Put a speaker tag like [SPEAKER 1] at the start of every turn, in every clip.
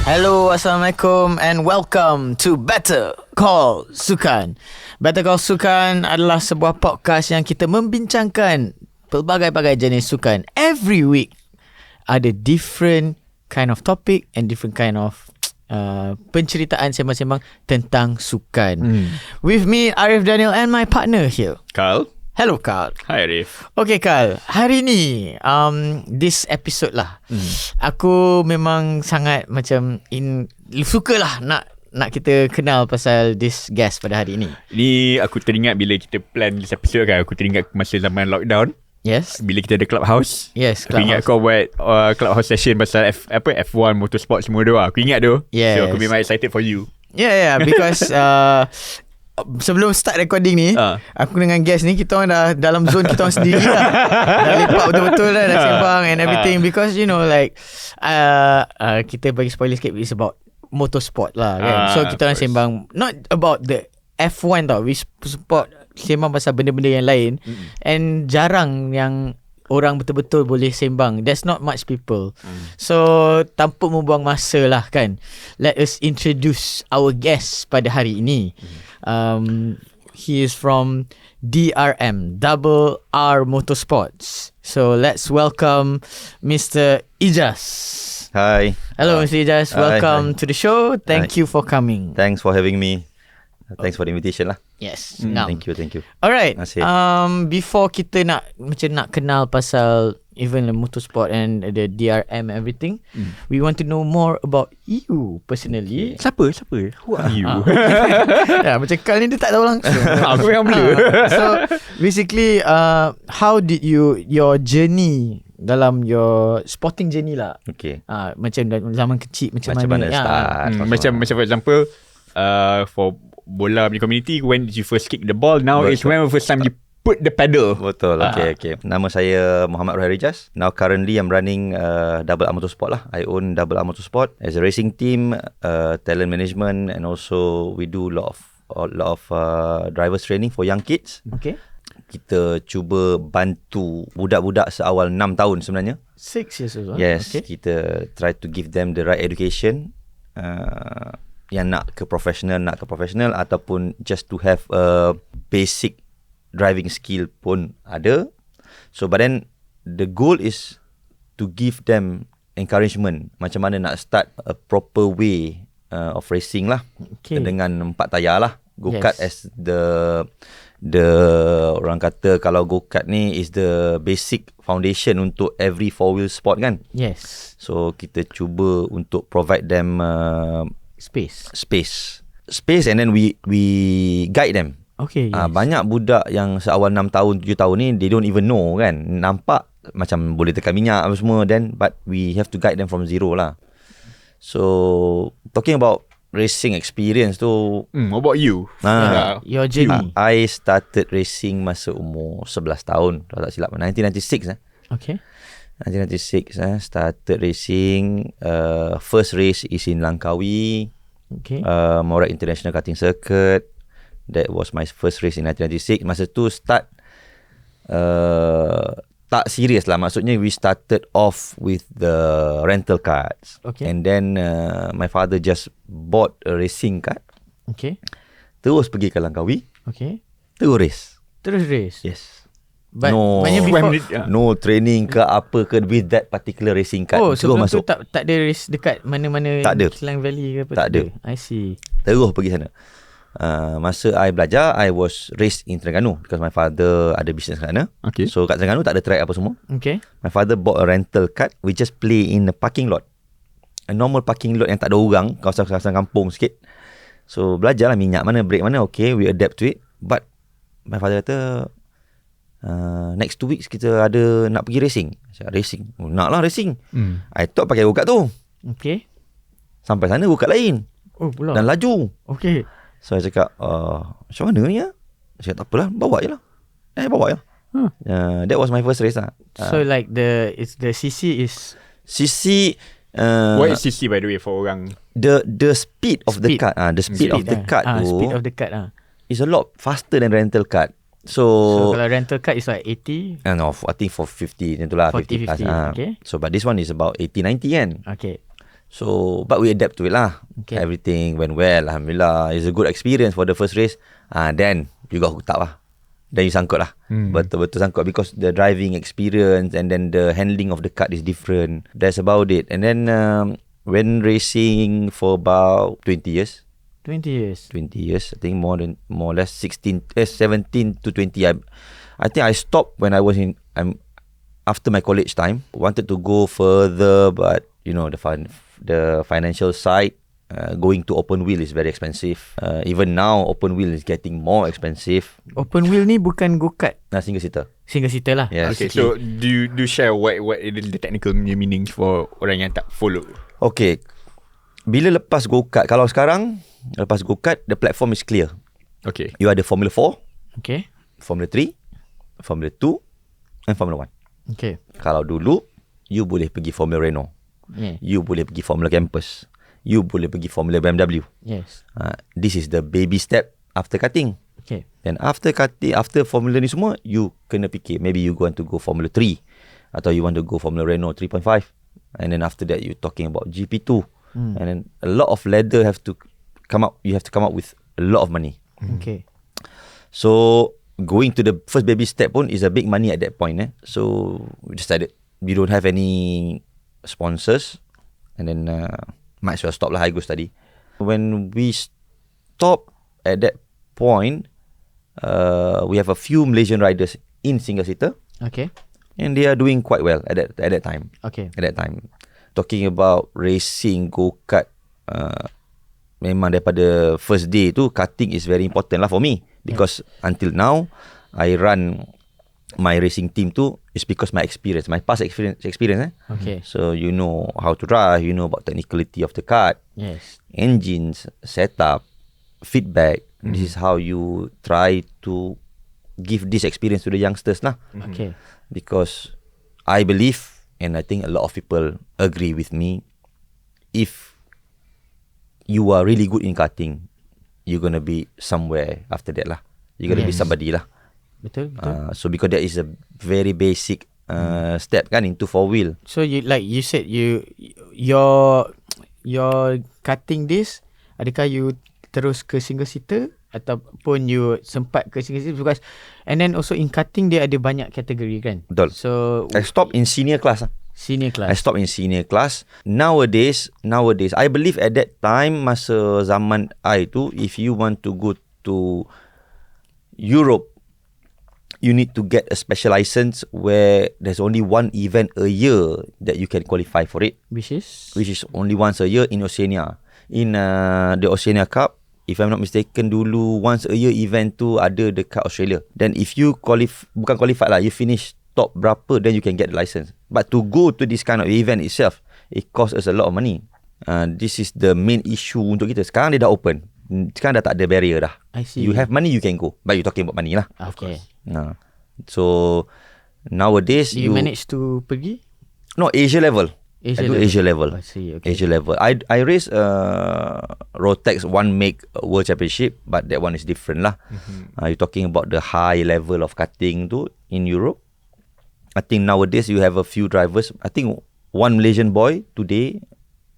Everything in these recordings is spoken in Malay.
[SPEAKER 1] Hello, Assalamualaikum and welcome to Better Call Sukan. Better Call Sukan adalah sebuah podcast yang kita membincangkan pelbagai-bagai jenis sukan. Every week ada different kind of topic and different kind of penceritaan sembang-sembang tentang sukan. With me, Arif Daniel, and my partner here,
[SPEAKER 2] Carl.
[SPEAKER 1] Hello, Carl.
[SPEAKER 2] Hi, Arif.
[SPEAKER 1] Okay, Carl. Hari ni, this episode lah, aku memang sangat macam sukalah nak kita kenal pasal this guest pada hari ni.
[SPEAKER 2] Ni aku teringat bila kita plan this episode kan. Aku teringat masa zaman lockdown.
[SPEAKER 1] Yes.
[SPEAKER 2] Bila kita ada clubhouse.
[SPEAKER 1] Yes,
[SPEAKER 2] Aku ingat kau buat clubhouse session pasal F1 motorsport semua tu. Aku ingat tu.
[SPEAKER 1] Yes.
[SPEAKER 2] So aku memang excited for you.
[SPEAKER 1] Yeah, because sebelum start recording ni, aku dengan guest ni, kita orang dah dalam zone kita orang sendiri lah. Dah lepak betul-betul lah, dah sembang and everything. Because you know like kita bagi spoiler sikit, it's about motorsport lah kan. So kita orang sembang not about the F1 tau. We support sembang pasal benda-benda yang lain. And jarang yang orang betul-betul boleh sembang. There's not much people. So tanpa membuang masa lah kan, let us introduce our guest pada hari ini. He is from DRM, Double R Motorsports. So let's welcome Mr. Ijaz.
[SPEAKER 3] Hi.
[SPEAKER 1] Hello, Mr. Ijaz. Welcome to the show. Thank you for coming.
[SPEAKER 3] Thanks for having me. Thanks for the invitation lah.
[SPEAKER 1] Yes. Now.
[SPEAKER 3] Thank you.
[SPEAKER 1] Alright.
[SPEAKER 3] Terima
[SPEAKER 1] Before kita nak kenal pasal even the motorsport and the DRM everything, we want to know more about you personally.
[SPEAKER 2] Siapa? Who are you?
[SPEAKER 1] Ya, macam kali ni dia tak tahu langsung.
[SPEAKER 2] Aku yang blur.
[SPEAKER 1] So basically, how did your journey dalam your sporting journey lah?
[SPEAKER 3] Okay.
[SPEAKER 1] Macam zaman kecil macam
[SPEAKER 3] mana start?
[SPEAKER 2] Macam for example, for bola punya community, when did you first kick the ball? Now is when first time you put the pedal.
[SPEAKER 3] Betul. Okay. Nama saya Mohd Rohairijaz. Now currently I'm running Double R Motorsport lah. I own Double R Motorsport as a racing team, talent management, and also we do lot of drivers training for young kids.
[SPEAKER 1] Okay.
[SPEAKER 3] Kita cuba bantu budak-budak seawal 6 tahun sebenarnya.
[SPEAKER 1] 6 years old.
[SPEAKER 3] Yes.
[SPEAKER 1] Okay.
[SPEAKER 3] Kita try to give them the right education. Yang nak ke professional ataupun just to have a basic driving skill pun ada. So but then the goal is to give them encouragement macam mana nak start a proper way of racing lah. Okay. Dengan 4 tayar lah. Go-kart as the orang kata kalau go-kart ni is the basic foundation untuk every 4-wheel sport kan.
[SPEAKER 1] Yes.
[SPEAKER 3] So kita cuba untuk provide them space and then we guide them.
[SPEAKER 1] Okay, yes.
[SPEAKER 3] Banyak budak yang seawal 6 tahun 7 tahun ni, they don't even know kan. Nampak macam boleh tekan minyak apa semua, then but we have to guide them from zero lah. So talking about racing experience tu,
[SPEAKER 2] what about you?
[SPEAKER 1] Your journey.
[SPEAKER 3] I started racing masa umur 11 tahun, kalau tak silap, 1996
[SPEAKER 1] Okay.
[SPEAKER 3] 1996 started racing. First race is in Langkawi.
[SPEAKER 1] Okay.
[SPEAKER 3] Mohd International Karting Circuit. That was my first race in 1996. Masa tu start tak serius lah. Maksudnya we started off with the rental cars.
[SPEAKER 1] Okay.
[SPEAKER 3] And then my father just bought a racing card.
[SPEAKER 1] Okay.
[SPEAKER 3] Terus pergi ke Langkawi.
[SPEAKER 1] Okay.
[SPEAKER 3] Terus race.
[SPEAKER 1] Yes.
[SPEAKER 3] But
[SPEAKER 1] no
[SPEAKER 3] training ke apa ke with that particular racing card.
[SPEAKER 1] Oh, sebelum
[SPEAKER 3] masuk.
[SPEAKER 1] tu tak ada race dekat mana-mana Klang Valley ke apa?
[SPEAKER 3] Tak ada.
[SPEAKER 1] I see.
[SPEAKER 3] Terus pergi sana. Masa I belajar, I was raised in Terengganu because my father ada business kat sana.
[SPEAKER 2] Okay.
[SPEAKER 3] So kat Terengganu tak ada track apa semua.
[SPEAKER 1] Okay.
[SPEAKER 3] My father bought a rental card. We just play in a parking lot. A normal parking lot yang tak ada orang, kawasan-kawasan kampung sikit. So belajarlah minyak mana, brake mana. Okay, we adapt to it. But my father kata, next 2 weeks kita ada nak pergi racing. Saya racing. Nak lah racing. I thought pakai go-kart tu.
[SPEAKER 1] Okay.
[SPEAKER 3] Sampai sana go-kart lain.
[SPEAKER 1] Oh pula.
[SPEAKER 3] Dan laju.
[SPEAKER 1] Okay.
[SPEAKER 3] So saya cakap, macam mana ni ya? Saya cakap tak apalah, bawa je lah. Bawa je lah. That was my first race lah.
[SPEAKER 1] So like the CC is
[SPEAKER 3] CC.
[SPEAKER 2] What is CC by the way for orang?
[SPEAKER 3] The speed of the card. The speed of the card tu.
[SPEAKER 1] Speed of the card
[SPEAKER 3] is a lot faster than rental card. So
[SPEAKER 1] kalau rental card is like 80?
[SPEAKER 3] No, I think for 50 macam tu lah.
[SPEAKER 1] 40, 50. Okay.
[SPEAKER 3] So but this one is about 80, 90 kan.
[SPEAKER 1] Okay.
[SPEAKER 3] So, but we adapt to it lah.
[SPEAKER 1] Okay.
[SPEAKER 3] Everything went well, alhamdulillah. It's a good experience for the first race. Then you got hooked up lah. Then you sangkut lah. Betul-betul sangkut because the driving experience and then the handling of the kart is different. That's about it. And then when racing for about 20 years.
[SPEAKER 1] 20 years.
[SPEAKER 3] 20 years. I think more or less 17 to 20. I think I stopped when I was after my college time. Wanted to go further, but you know the financial side. Going to open wheel is very expensive. Even now, open wheel is getting more expensive.
[SPEAKER 1] Open wheel ni bukan go-kart.
[SPEAKER 3] Single seater.
[SPEAKER 1] Single seater lah.
[SPEAKER 3] Yes.
[SPEAKER 2] Okay, so do you share what is the technical meanings for orang yang tak follow?
[SPEAKER 3] Okay. Bila lepas go-kart, kalau sekarang lepas go-kart, the platform is clear.
[SPEAKER 2] Okay.
[SPEAKER 3] You ada Formula 4,
[SPEAKER 1] Okay.
[SPEAKER 3] Formula 3, Formula 2 and Formula 1.
[SPEAKER 1] Okay.
[SPEAKER 3] Kalau dulu, you boleh pergi Formula Renault.
[SPEAKER 1] Yeah.
[SPEAKER 3] You boleh pergi Formula Campus. You boleh pergi Formula BMW.
[SPEAKER 1] Yes.
[SPEAKER 3] This is the baby step after karting.
[SPEAKER 1] Okay.
[SPEAKER 3] Then after karting, after Formula ni semua, you kena fikir. Maybe you want to go Formula 3. Atau you want to go Formula Renault 3.5. And then after that, you talking about GP2. And then a lot of ladder have to come up. You have to come up with a lot of money.
[SPEAKER 1] Okay.
[SPEAKER 3] So going to the first baby step pun is a big money at that point. So we decided we don't have any sponsors. And then might as well stop lah. I go study. When we stop at that point, we have a few Malaysian riders in single seater.
[SPEAKER 1] Okay.
[SPEAKER 3] And they are doing quite well at that time.
[SPEAKER 1] Okay.
[SPEAKER 3] At that time. Talking about racing, go-kart, memang daripada first day tu, karting is very important lah for me. Because until now, I run my racing team tu is because my experience, my past experience.
[SPEAKER 1] Okay.
[SPEAKER 3] So you know how to drive, you know about technicality of the kart,
[SPEAKER 1] Yes.
[SPEAKER 3] engines, setup, feedback. This is how you try to give this experience to the youngsters lah.
[SPEAKER 1] Okay.
[SPEAKER 3] Because I believe, and I think a lot of people agree with me, if you are really good in karting, you're going to be somewhere after that lah. You're going to be somebody lah.
[SPEAKER 1] Betul.
[SPEAKER 3] So because that is a very basic step kan into four wheel.
[SPEAKER 1] So you like you said your cutting this, adakah you terus ke single seater ataupun you sempat ke single seater? Because and then also in cutting dia ada banyak kategori kan.
[SPEAKER 3] Betul.
[SPEAKER 1] So
[SPEAKER 3] I stop in senior class.
[SPEAKER 1] senior class.
[SPEAKER 3] I stop in senior class. Nowadays, I believe at that time masa zaman I tu, if you want to go to Europe, you need to get a special license where there's only one event a year that you can qualify for it,
[SPEAKER 1] Which is
[SPEAKER 3] only once a year in Oceania. In the Oceania Cup, if I'm not mistaken, dulu once a year event tu ada dekat Australia. Then if you bukan qualified lah, you finish top berapa, then you can get the license. But to go to this kind of event itself, it costs us a lot of money. This is the main issue untuk kita. Sekarang dia dah open. Sekarang dah tak ada barrier dah.
[SPEAKER 1] I see.
[SPEAKER 3] You have money, you can go. But you talking about money lah.
[SPEAKER 1] Okay.
[SPEAKER 3] So nowadays
[SPEAKER 1] Do you manage to pergi?
[SPEAKER 3] No, Asia level.
[SPEAKER 1] Asia
[SPEAKER 3] I do
[SPEAKER 1] level.
[SPEAKER 3] Asia level.
[SPEAKER 1] I see. Okay.
[SPEAKER 3] Asia level. I race Rotex one make World Championship, but that one is different lah. You're talking about the high level of karting tu in Europe. I think nowadays you have a few drivers. I think one Malaysian boy today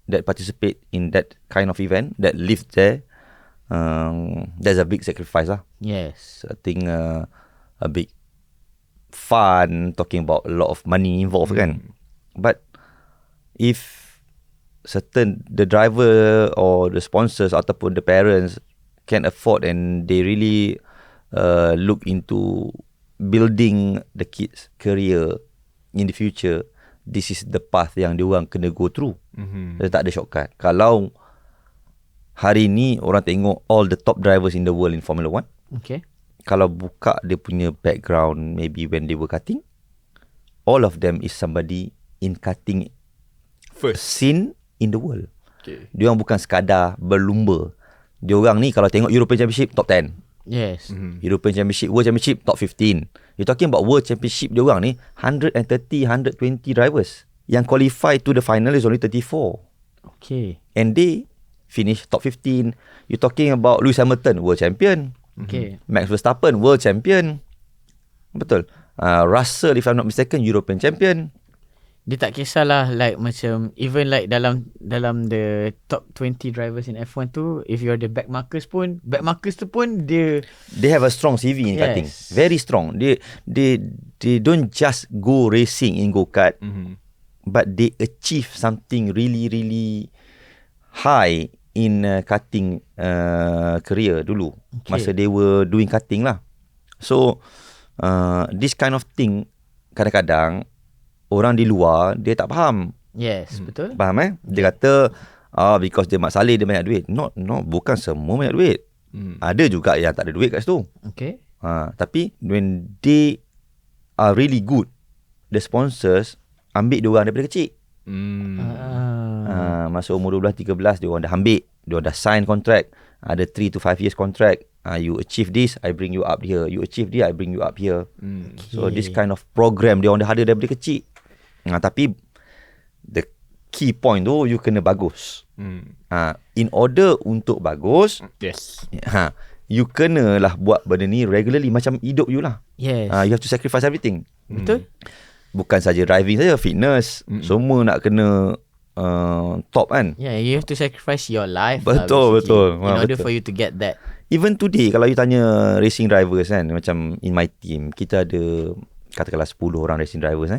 [SPEAKER 3] that participate in that kind of event, that lives there. There's a big sacrifice lah.
[SPEAKER 1] Yes.
[SPEAKER 3] I think a big fun, talking about a lot of money involved kan. But if the driver or the sponsors ataupun the parents can afford and they really look into building the kids' career in the future, this is the path yang diorang kena go through. Dia tak ada shortcut. Kalau hari ni orang tengok all the top drivers in the world in Formula 1,
[SPEAKER 1] Okay.
[SPEAKER 3] kalau buka dia punya background, maybe when they were karting, all of them is somebody in karting
[SPEAKER 2] First.
[SPEAKER 3] scene in the world.
[SPEAKER 2] Okay.
[SPEAKER 3] Diorang bukan sekadar berlumba. Diorang ni kalau tengok European Championship top 10,
[SPEAKER 1] Yes.
[SPEAKER 3] European Championship, World Championship top 15. You're talking about World Championship, diorang ni 130, 120 drivers. Yang qualify to the final is only 34.
[SPEAKER 1] Okay.
[SPEAKER 3] And they finish top 15. You're talking about Lewis Hamilton, World Champion.
[SPEAKER 1] Okay.
[SPEAKER 3] Max Verstappen, World Champion. Betul. Russell, if I'm not mistaken, European Champion.
[SPEAKER 1] Dia tak kisahlah like macam even like dalam the top 20 drivers in F1 tu, if you're the back markers tu pun
[SPEAKER 3] They have a strong CV in karting. Very strong. They don't just go racing in go-kart, but they achieve something really really high in karting career dulu. Masa they were doing karting lah. So this kind of thing kadang-kadang orang di luar dia tak faham.
[SPEAKER 1] Yes, betul.
[SPEAKER 3] Faham Dia kata because dia Mak Saleh dia banyak duit. No, bukan semua banyak duit. Ada juga yang tak ada duit kat situ.
[SPEAKER 1] Okay.
[SPEAKER 3] Tapi when they are really good, the sponsors ambil dia orang daripada kecil. Masa umur 12-13 dia orang dah ambil, dia orang dah sign contract. Ada 3 to 5 years contract. You achieve this, I bring you up here. You achieve this, I bring you up here. So this kind of program dia orang dah ada daripada kecil. Tapi the key point tu, you kena bagus. In order untuk bagus, you kena lah buat benda ni regularly, macam hidup you lah.
[SPEAKER 1] Yes.
[SPEAKER 3] You have to sacrifice everything.
[SPEAKER 1] Betul.
[SPEAKER 3] Bukan saja driving saja, fitness, semua nak kena top kan.
[SPEAKER 1] Yeah, you have to sacrifice your life.
[SPEAKER 3] Betul.
[SPEAKER 1] In order for you to get that.
[SPEAKER 3] Even today, kalau you tanya racing drivers kan, macam in my team, kita ada katakanlah 10 orang racing drivers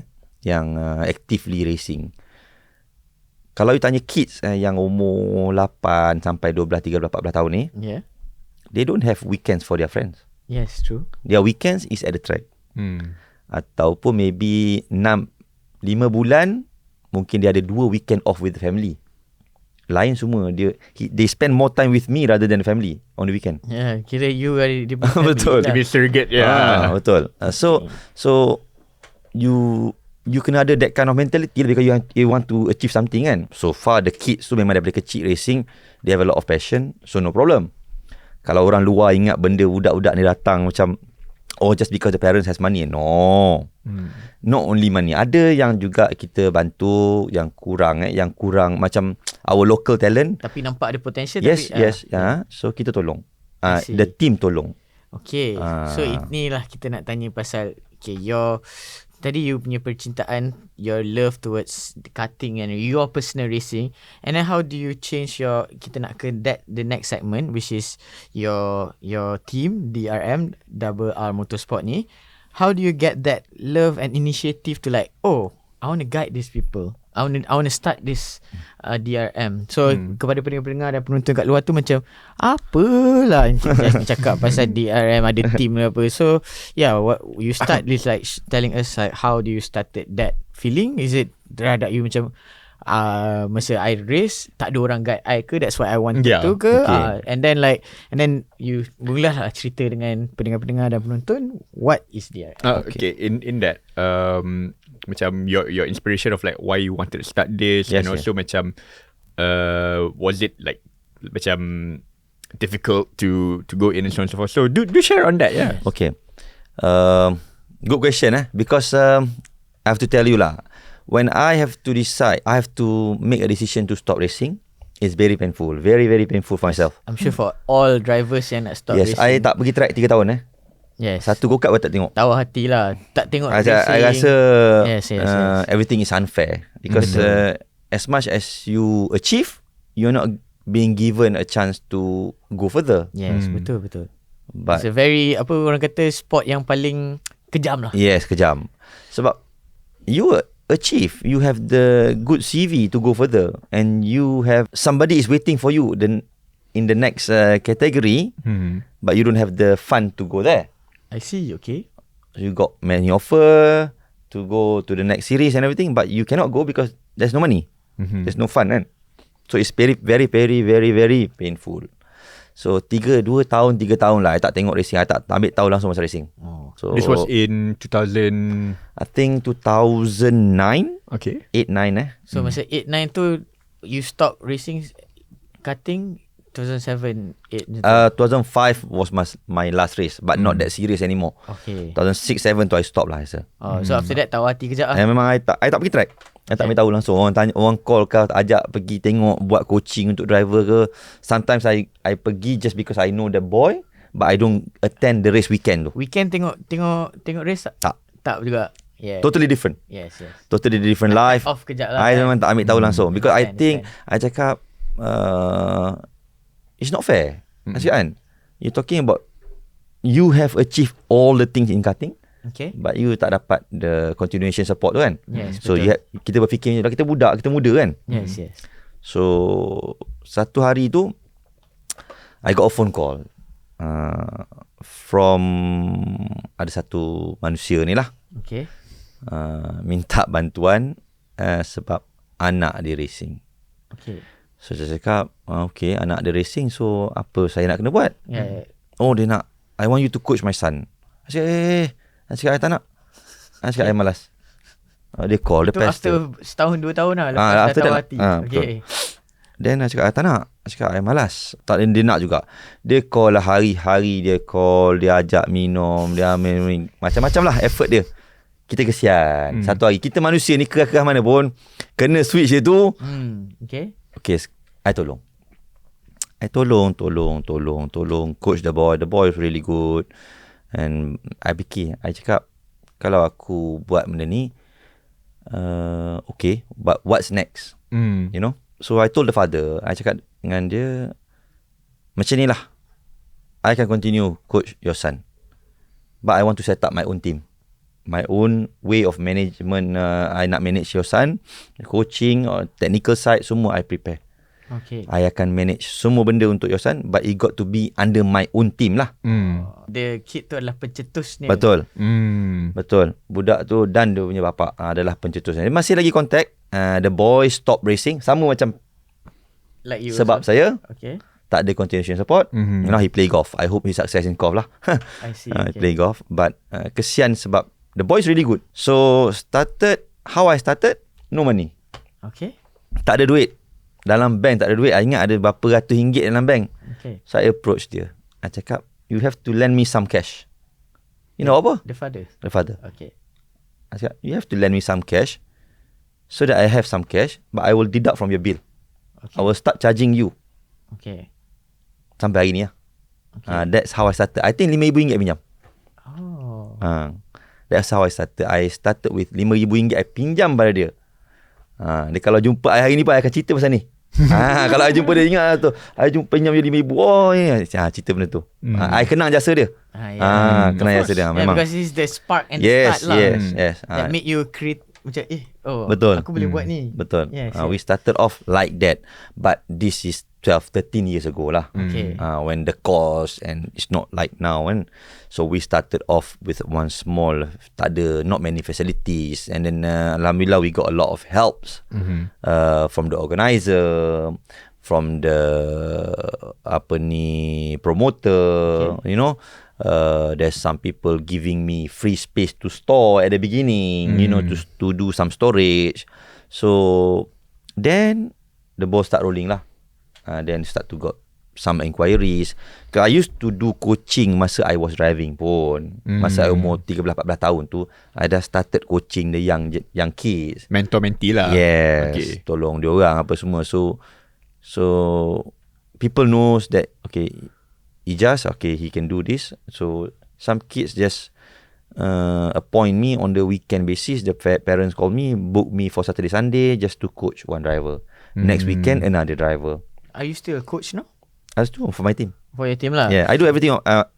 [SPEAKER 3] yang actively racing. Kalau you tanya kids yang umur 8 sampai 12, 13, 14 tahun ni, they don't have weekends for their friends.
[SPEAKER 1] Yes, true.
[SPEAKER 3] Their weekends is at the track. Ataupun maybe 5 bulan, mungkin dia ada 2 weekend off with the family. Lain semua they spend more time with me rather than the family on the weekend.
[SPEAKER 1] Yeah, kira you are the
[SPEAKER 3] betul.
[SPEAKER 2] Dia surrogate.
[SPEAKER 3] Betul. So you kena ada that kind of mentality because you want to achieve something kan. So far the kids tu memang daripada kecil racing, they have a lot of passion, so no problem. Kalau orang luar ingat benda budak-budak ni datang macam just because the parents has money. No. Not only money. Ada yang juga kita bantu yang kurang macam our local talent.
[SPEAKER 1] Tapi nampak ada potential.
[SPEAKER 3] Yes. So kita tolong. The team tolong.
[SPEAKER 1] Okay. So inilah kita nak tanya pasal tadi you punya percintaan, your love towards karting and your personal racing, and then how do you change kita nak ke the next segment, which is your team DRM Double R Motorsport ni. How do you get that love and initiative to like, I want to guide these people, I want to start this DRM. So kepada pendengar-pendengar dan penonton kat luar tu, macam apalah Encik cakap pasal DRM ada team apa. So what you start this like telling us like how do you started that feeling? Is it terhadap you macam masa I race tak ada orang guide I ke, that's what I want to ke, and then you mulalah cerita dengan pendengar-pendengar dan penonton what is DRM.
[SPEAKER 2] Okay, in that macam your inspiration of like why you wanted to start this, and also macam was it like macam difficult to go in and so on and so forth. So do share on that.
[SPEAKER 3] Okay. Good question because I have to tell you lah, when I have to decide, I have to make a decision to stop racing, it's very painful. Very, very painful for myself.
[SPEAKER 1] I'm sure for all drivers yang nak stop racing.
[SPEAKER 3] Yes, I tak pergi track 3 tahun
[SPEAKER 1] Yes.
[SPEAKER 3] Satu go-kart pun tak tengok.
[SPEAKER 1] Tahu hati lah. Tak tengok racing.
[SPEAKER 3] I rasa
[SPEAKER 1] yes.
[SPEAKER 3] everything is unfair. Because as much as you achieve, you're not being given a chance to go further.
[SPEAKER 1] Yes, betul.
[SPEAKER 3] But
[SPEAKER 1] it's a very, orang kata, sport yang paling kejam lah.
[SPEAKER 3] Yes, kejam. Sebab you achieve, you have the good CV to go further, and you have somebody is waiting for you in the next category, but you don't have the fun to go there.
[SPEAKER 1] I see. Okay.
[SPEAKER 3] You got many offer to go to the next series and everything, but you cannot go because there's no money. There's no fun kan. So it's very, very, very, very, very painful. So 2 tahun, 3 tahun lah I tak tengok racing. I tak ambil tahu langsung pasal racing. So
[SPEAKER 2] this was in 2000,
[SPEAKER 3] I think 2009.
[SPEAKER 2] Okay.
[SPEAKER 3] 8-9
[SPEAKER 1] So masa 8-9 tu you stop racing karting 2007-8.
[SPEAKER 3] 2005 was my last race, but not that serious anymore.
[SPEAKER 1] Okay.
[SPEAKER 3] 2006-7 tu I stop lah I rasa.
[SPEAKER 1] So after that tahu hati kejap lah.
[SPEAKER 3] Memang I tak pergi track. I tak ambil tahu langsung. Orang tanya, orang call ke, ajak pergi tengok, buat coaching untuk driver ke. Sometimes I pergi just because I know the boy, but I don't attend the race weekend tu.
[SPEAKER 1] Weekend tengok race tak? Tak juga.
[SPEAKER 3] Totally different.
[SPEAKER 1] Yes.
[SPEAKER 3] Totally different life.
[SPEAKER 1] Off kejap lah.
[SPEAKER 3] I memang tak ambil tahu langsung. Because I think
[SPEAKER 1] understand.
[SPEAKER 3] I cakap it's not fair. I cakap kan, you're talking about you have achieved all the things in karting,
[SPEAKER 1] Okay.
[SPEAKER 3] but you tak dapat the continuation support tu kan.
[SPEAKER 1] Yes,
[SPEAKER 3] So
[SPEAKER 1] betul.
[SPEAKER 3] kita berfikir kita budak, kita muda kan.
[SPEAKER 1] Yes.
[SPEAKER 3] So satu hari tu I got a phone call from ada satu manusia ni lah,
[SPEAKER 1] Okay.
[SPEAKER 3] minta bantuan sebab anak dia racing.
[SPEAKER 1] Okay.
[SPEAKER 3] So saya cakap okay, anak dia racing, so apa saya nak kena buat?
[SPEAKER 1] Yeah.
[SPEAKER 3] Oh, dia nak, I want you to coach my son. I cakap I tak nak. I cakap I malas. Dia call, dia
[SPEAKER 1] Itu
[SPEAKER 3] pester.
[SPEAKER 1] after setahun 2 tahun lah lepas
[SPEAKER 3] after
[SPEAKER 1] dah tahu
[SPEAKER 3] that
[SPEAKER 1] hati.
[SPEAKER 3] lah.
[SPEAKER 1] Okay.
[SPEAKER 3] Then I cakap I tak nak. I cakap I malas. Tak, dia nak juga. Dia call lah hari-hari, dia call, dia ajak minum, dia main macam-macam lah effort dia. Kita kesian. Satu hari kita manusia ni kerah-kerah mana pun kena switch dia tu.
[SPEAKER 1] Okay.
[SPEAKER 3] Okay, I tolong coach the boy. The boy is really good. And I cakap kalau aku buat benda ni okay, but what's next? You know. So I told the father, I cakap dengan dia macam ni lah, I can continue coach your son, but I want to set up my own team, my own way of management. I nak manage your son, coaching or technical side, semua I prepare.
[SPEAKER 1] Okay.
[SPEAKER 3] I akan manage semua benda untuk your son, but it got to be under my own team lah.
[SPEAKER 1] The kid tu adalah pencetusnya.
[SPEAKER 3] Betul. Betul. Budak tu dan dia punya bapak adalah pencetusnya. Dia masih lagi contact. The boy stop racing, sama macam
[SPEAKER 1] Like you
[SPEAKER 3] sebab
[SPEAKER 1] also.
[SPEAKER 3] saya
[SPEAKER 1] Okay.
[SPEAKER 3] tak ada continuation support. You know, he play golf. I hope he success in golf lah.
[SPEAKER 1] I see.
[SPEAKER 3] He play golf, but kesian sebab the boy is really good. So how I started, no money.
[SPEAKER 1] Okay.
[SPEAKER 3] Tak ada duit. Dalam bank tak ada duit. I ingat ada berapa ratus ringgit dalam bank.
[SPEAKER 1] Okay.
[SPEAKER 3] So I approach dia. I cakap, you have to lend me some cash. You know apa?
[SPEAKER 1] The father.
[SPEAKER 3] The father.
[SPEAKER 1] Okay.
[SPEAKER 3] I cakap, you have to lend me some cash so that I have some cash, but I will deduct from your bill.
[SPEAKER 1] Okay.
[SPEAKER 3] I will start charging you.
[SPEAKER 1] Okay.
[SPEAKER 3] Sampai hari ni lah.
[SPEAKER 1] Okay.
[SPEAKER 3] That's how I started. I think RM5,000 pinjam.
[SPEAKER 1] Oh.
[SPEAKER 3] That's how I started. I started with RM5,000 I pinjam pada dia. Dia kalau jumpa I hari ni pun I akan cerita pasal ni. Kalau I jumpa dia, ingat tu, I jumpa pinjam dia RM5,000. Oh ya, cerita benda tu. I kenang jasa dia. Kenang jasa dia. Memang.
[SPEAKER 1] Because it's the spark and the start lah.
[SPEAKER 3] Yes.
[SPEAKER 1] That make you create macam
[SPEAKER 3] betul.
[SPEAKER 1] aku boleh buat ni.
[SPEAKER 3] Betul.
[SPEAKER 1] Yes,
[SPEAKER 3] We started off like that, but this is 12-13 years ago lah.
[SPEAKER 1] Okay.
[SPEAKER 3] When the cost and it's not like now, and so we started off with one small, not many facilities, and then alhamdulillah we got a lot of helps from the organizer, from the promoter. Okay. You know, there's some people giving me free space to store at the beginning, you know, to do some storage. So then the ball start rolling lah. Then start to got some inquiries. I used to do coaching masa I was driving pun. Masa I umur 13-14 tahun tu, I dah started coaching the young kids.
[SPEAKER 2] Mentor-mentee lah.
[SPEAKER 3] Yes.
[SPEAKER 2] Okay.
[SPEAKER 3] Tolong dia orang apa semua. So people knows that okay, Ijaz, okay, he can do this. So some kids just appoint me on the weekend basis. The parents call me, book me for Saturday, Sunday just to coach one driver. Next weekend another driver.
[SPEAKER 1] Are you still a coach now?
[SPEAKER 3] I was doing for my team.
[SPEAKER 1] For your team lah?
[SPEAKER 3] Yeah, I do everything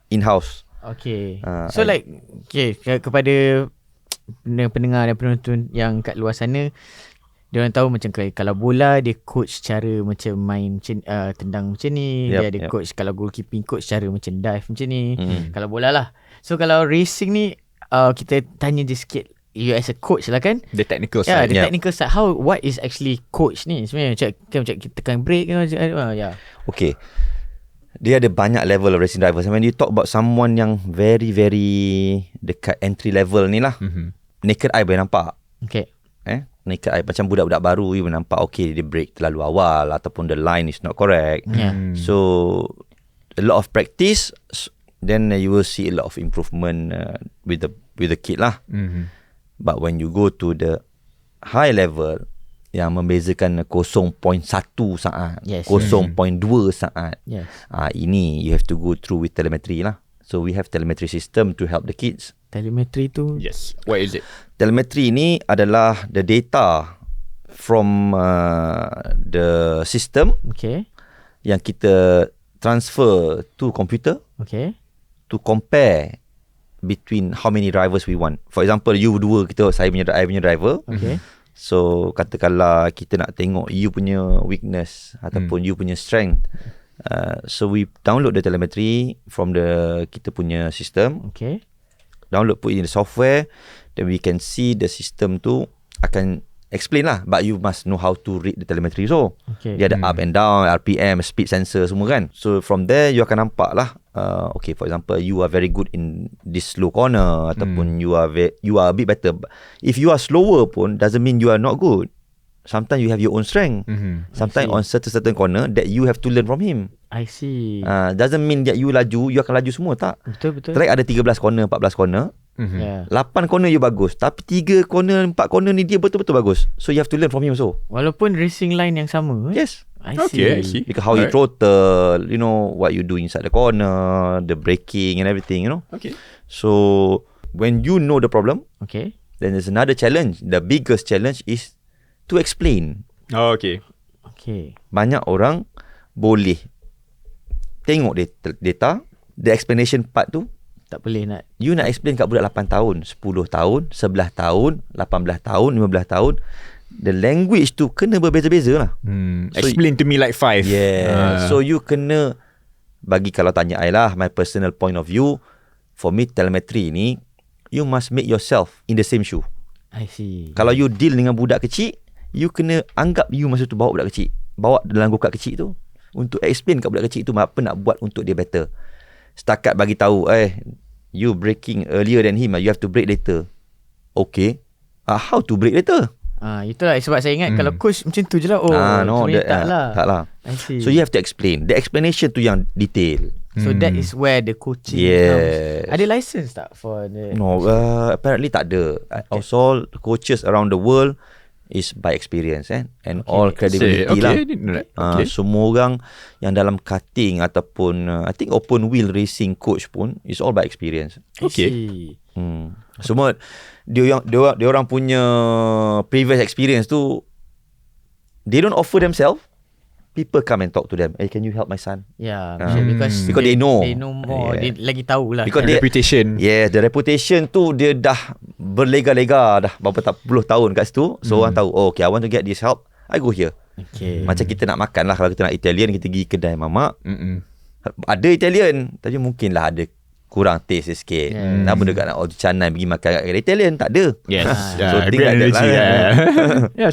[SPEAKER 3] in-house.
[SPEAKER 1] Okay. So kepada pendengar dan penonton yang kat luar sana, dia orang tahu macam kalau bola dia coach cara macam main tendang macam ni, dia ada coach kalau goalkeeping coach cara macam dive macam ni. Kalau bola lah. So kalau racing ni kita tanya je sikit, you as a coach lah kan,
[SPEAKER 2] The technical side.
[SPEAKER 1] technical side. What is actually coach ni sebenarnya? Macam kita tekan brake kan?
[SPEAKER 3] Okay, dia ada banyak level of racing drivers. When you talk about someone yang very dekat entry level ni lah, naked eye boleh nampak.
[SPEAKER 1] Okay.
[SPEAKER 3] Naked eye macam budak-budak baru, you boleh nampak okay, dia brake terlalu awal ataupun the line is not correct. So a lot of practice, then you will see a lot of improvement with the kid lah. But when you go to the high level, yang membezakan 0.1 saat, 0.2 saat, ini you have to go through with telemetry lah. So we have telemetry system to help the kids
[SPEAKER 1] Telemetry tu?
[SPEAKER 2] Yes. What is it?
[SPEAKER 3] Telemetry ni adalah the data from the system yang kita transfer to computer to compare between how many drivers we want. For example, you dua, saya punya driver. So katakanlah kita nak tengok you punya weakness ataupun you punya strength. So we download the telemetry from kita punya system. Download, put in the software, then we can see the system tu akan explain lah, but you must know how to read the telemetry. So dia ada up and down, RPM, speed sensor semua kan. So from there you akan nampak lah, okay, for example, you are very good in this slow corner ataupun you are a bit better. If you are slower pun doesn't mean you are not good. Sometimes you have your own strength. Sometimes on certain corner that you have to learn from him.
[SPEAKER 1] I see.
[SPEAKER 3] Doesn't mean that you laju, you akan laju semua, tak.
[SPEAKER 1] Betul.
[SPEAKER 3] Track ada 13 corner, 14 corner. 8 corner you bagus, tapi 3 corner, 4 corner ni dia betul-betul bagus. So you have to learn from him also.
[SPEAKER 1] Walaupun racing line yang sama.
[SPEAKER 3] Yes.
[SPEAKER 1] I see.
[SPEAKER 3] Because how you throttle, you know, what you do inside the corner, the braking and everything, you know. So when you know the problem, then there's another challenge. The biggest challenge is to explain. Banyak orang boleh tengok data, the explanation part tu
[SPEAKER 1] tak boleh nak.
[SPEAKER 3] You nak explain kat budak 8 tahun, 10 tahun, 11 tahun, 18 tahun, 15 tahun, the language tu kena berbeza-beza lah.
[SPEAKER 2] Explain to me like 5.
[SPEAKER 3] So you kena bagi, kalau tanya I lah, my personal point of view, for me telemetry ni, you must make yourself in the same shoe.
[SPEAKER 1] I see.
[SPEAKER 3] Kalau you deal dengan budak kecil, you kena anggap you masa tu bawa budak kecil, bawa dalam go-kart kecil tu, untuk explain kat budak kecil tu apa nak buat untuk dia better. Setakat bagi tahu, you braking earlier than him, you have to brake later. How to brake later?
[SPEAKER 1] Itulah sebab saya ingat kalau coach macam tu je lah.
[SPEAKER 3] Taklah. So you have to explain. The explanation tu yang detail.
[SPEAKER 1] So that is where the coaching comes. Ada license tak for the?
[SPEAKER 3] No, apparently tak ada. Also coaches around the world is by experience and all credibility lah. Semua orang yang dalam karting ataupun I think open wheel racing coach pun is all by experience. Semua dia orang punya previous experience tu, they don't offer themselves. People come and talk to them. Can you help my son?
[SPEAKER 1] Because
[SPEAKER 3] they know.
[SPEAKER 1] They know more. They lagi tahu lah.
[SPEAKER 3] Because
[SPEAKER 2] reputation.
[SPEAKER 3] Yes, the reputation tu dia dah berlega-lega dah berapa puluh tahun kat situ. So orang tahu, okay, I want to get this help, I go here. Macam kita nak makan lah, kalau kita nak Italian, kita pergi kedai mamak. Ada Italian, tapi mungkin lah ada kurang taste sikit. Nama dekat nak canai pergi makan kat kedai Italian, tak ada.
[SPEAKER 2] So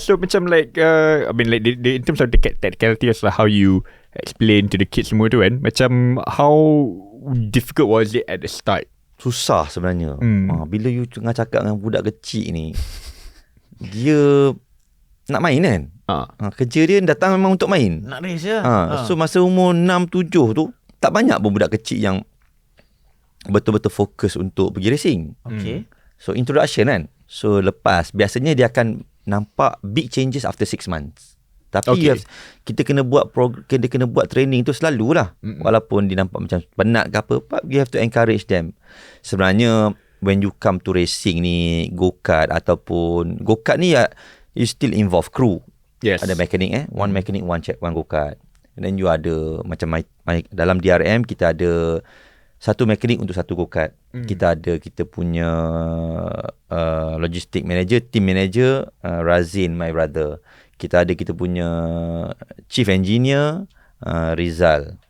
[SPEAKER 2] so macam like I mean like in terms of the technicalities lah, how you explain to the kids semua tu kan, macam how difficult was it at the start?
[SPEAKER 3] Susah sebenarnya. Bila you tengah cakap dengan budak kecil ni, dia nak main kan. Kerja dia datang memang untuk main,
[SPEAKER 1] nak race lah.
[SPEAKER 3] So masa umur 6-7 tu, tak banyak pun budak kecil yang betul-betul fokus untuk pergi racing. So introduction kan. So lepas, biasanya dia akan nampak big changes after 6 months. Tapi kita kena buat training tu selalulah. Walaupun dia nampak macam penat ke apa, but we have to encourage them. Sebenarnya when you come to racing ni, go-kart ataupun go-kart ni, you still involve crew. Ada mechanic one mechanic, one check, one go-kart. And then you ada macam dalam DRM kita ada satu mekanik untuk satu go-kart. Kita punya logistic manager, team manager, Razin, my brother. Kita punya chief engineer, Rizal,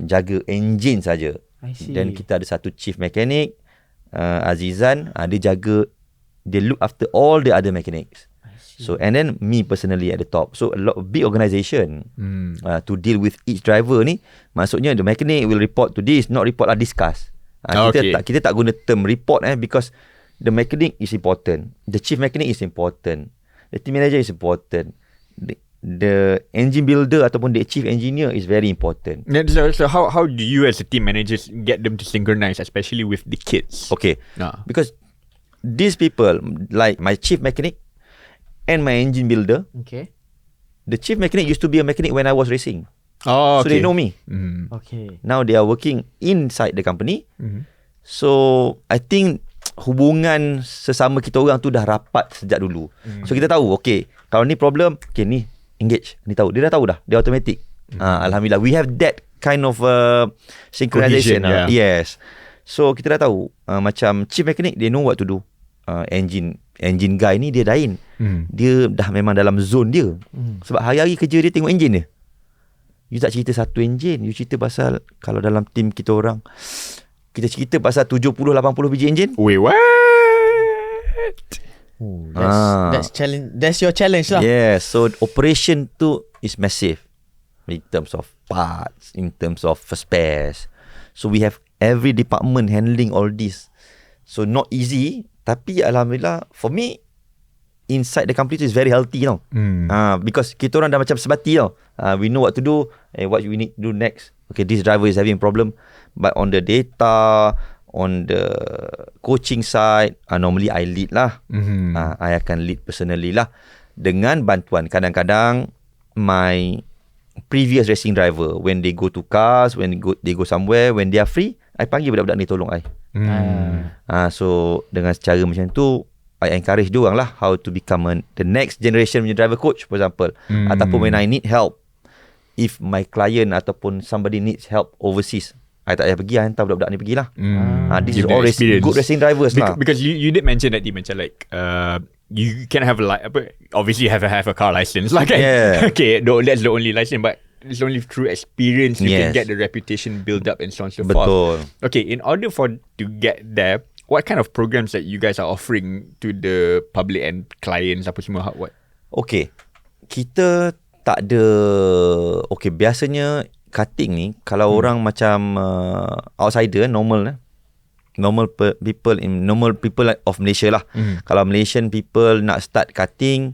[SPEAKER 3] jaga engine saja. Dan kita ada satu chief mechanic, Azizan, dia look after all the other mechanics. So and then me personally at the top. So a lot of big organisation to deal with each driver ni. Maksudnya the mechanic will report to this, not report lah, discuss. Kita tak guna term report because the mechanic is important, the chief mechanic is important, the team manager is important, the engine builder ataupun the chief engineer is very important.
[SPEAKER 2] So how do you as a team managers get them to synchronize, especially with the kids?
[SPEAKER 3] Because these people, like my chief mechanic and my engine builder, the chief mechanic used to be a mechanic when I was racing. So they know me. Now they are working inside the company. So I think hubungan sesama kita orang tu dah rapat sejak dulu. So kita tahu, okay, kalau ni problem, okay, ni engage, ni tahu. Dia dah tahu dah, dia automatic. Alhamdulillah, we have that kind of synchronization. Yes. So kita dah tahu, macam chief mechanic, they know what to do. Engine guy ni dia dah in. Dia dah memang dalam zone dia. Sebab hari-hari kerja dia tengok engine dia. You tak cerita satu engine, you cerita pasal, kalau dalam team kita orang, kita cerita pasal 70-80 biji engine.
[SPEAKER 2] Wait, what?
[SPEAKER 1] That's challenge. That's your challenge lah.
[SPEAKER 3] Yeah, so operation tu is massive in terms of parts, in terms of spares. So we have every department handling all this. So not easy, tapi alhamdulillah for me, inside the company tu is very healthy tau. Because kita orang dah macam sebati tau. We know what to do and what we need to do next. Okay, this driver is having a problem, but on the data, on the coaching side, normally I lead lah. I akan lead personally lah, dengan bantuan kadang-kadang my previous racing driver. When they go to cars, when they go somewhere, when they are free, I panggil budak-budak ni tolong I. So dengan cara macam tu, I encourage diorang lah how to become the next generation punya driver coach, for example. Ataupun when I need help, if my client ataupun somebody needs help overseas, I tak payah pergi, I hantar budak-budak ni pergilah. This is all good racing drivers lah.
[SPEAKER 2] Because you did mention that, macam like you can have obviously have a car license lah kan. Okay, that's the only license, but it's only through experience you can get the reputation build up and so on and so forth. Okay, in order to get there, what kind of programs that you guys are offering to the public and clients, apa semua, what? Okay,
[SPEAKER 3] kita tak ada. Okay, biasanya karting ni, kalau orang macam outsider, normal people of Malaysia lah. Kalau Malaysian people nak start karting,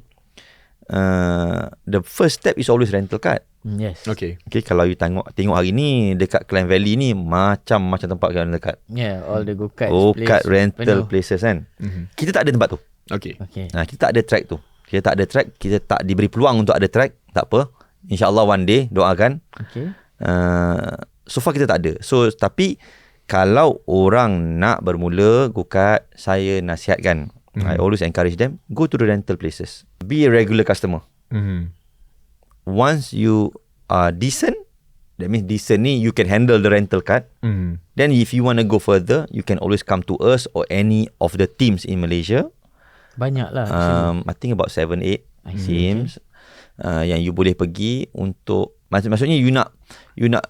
[SPEAKER 3] the first step is always rental card.
[SPEAKER 1] Yes.
[SPEAKER 2] Okay,
[SPEAKER 3] kalau you tengok hari ni dekat Klang Valley ni, macam tempat rental card.
[SPEAKER 1] Yeah, all the go-kart
[SPEAKER 3] rental places kan. Kita tak ada tempat tu.
[SPEAKER 2] Okay.
[SPEAKER 3] Kita tak ada track tu. Kita tak diberi peluang untuk ada track. Tak apa, InsyaAllah one day, doakan. So far kita tak ada. So tapi kalau orang nak bermula go-kart, saya nasihatkan, I always encourage them, go to the rental places, be a regular customer. Once you are decent, that means decent ni you can handle the rental card. Then if you want to go further, you can always come to us or any of the teams in Malaysia.
[SPEAKER 1] Banyak lah.
[SPEAKER 3] I think about 7-8 teams yang you boleh pergi untuk, maksudnya you nak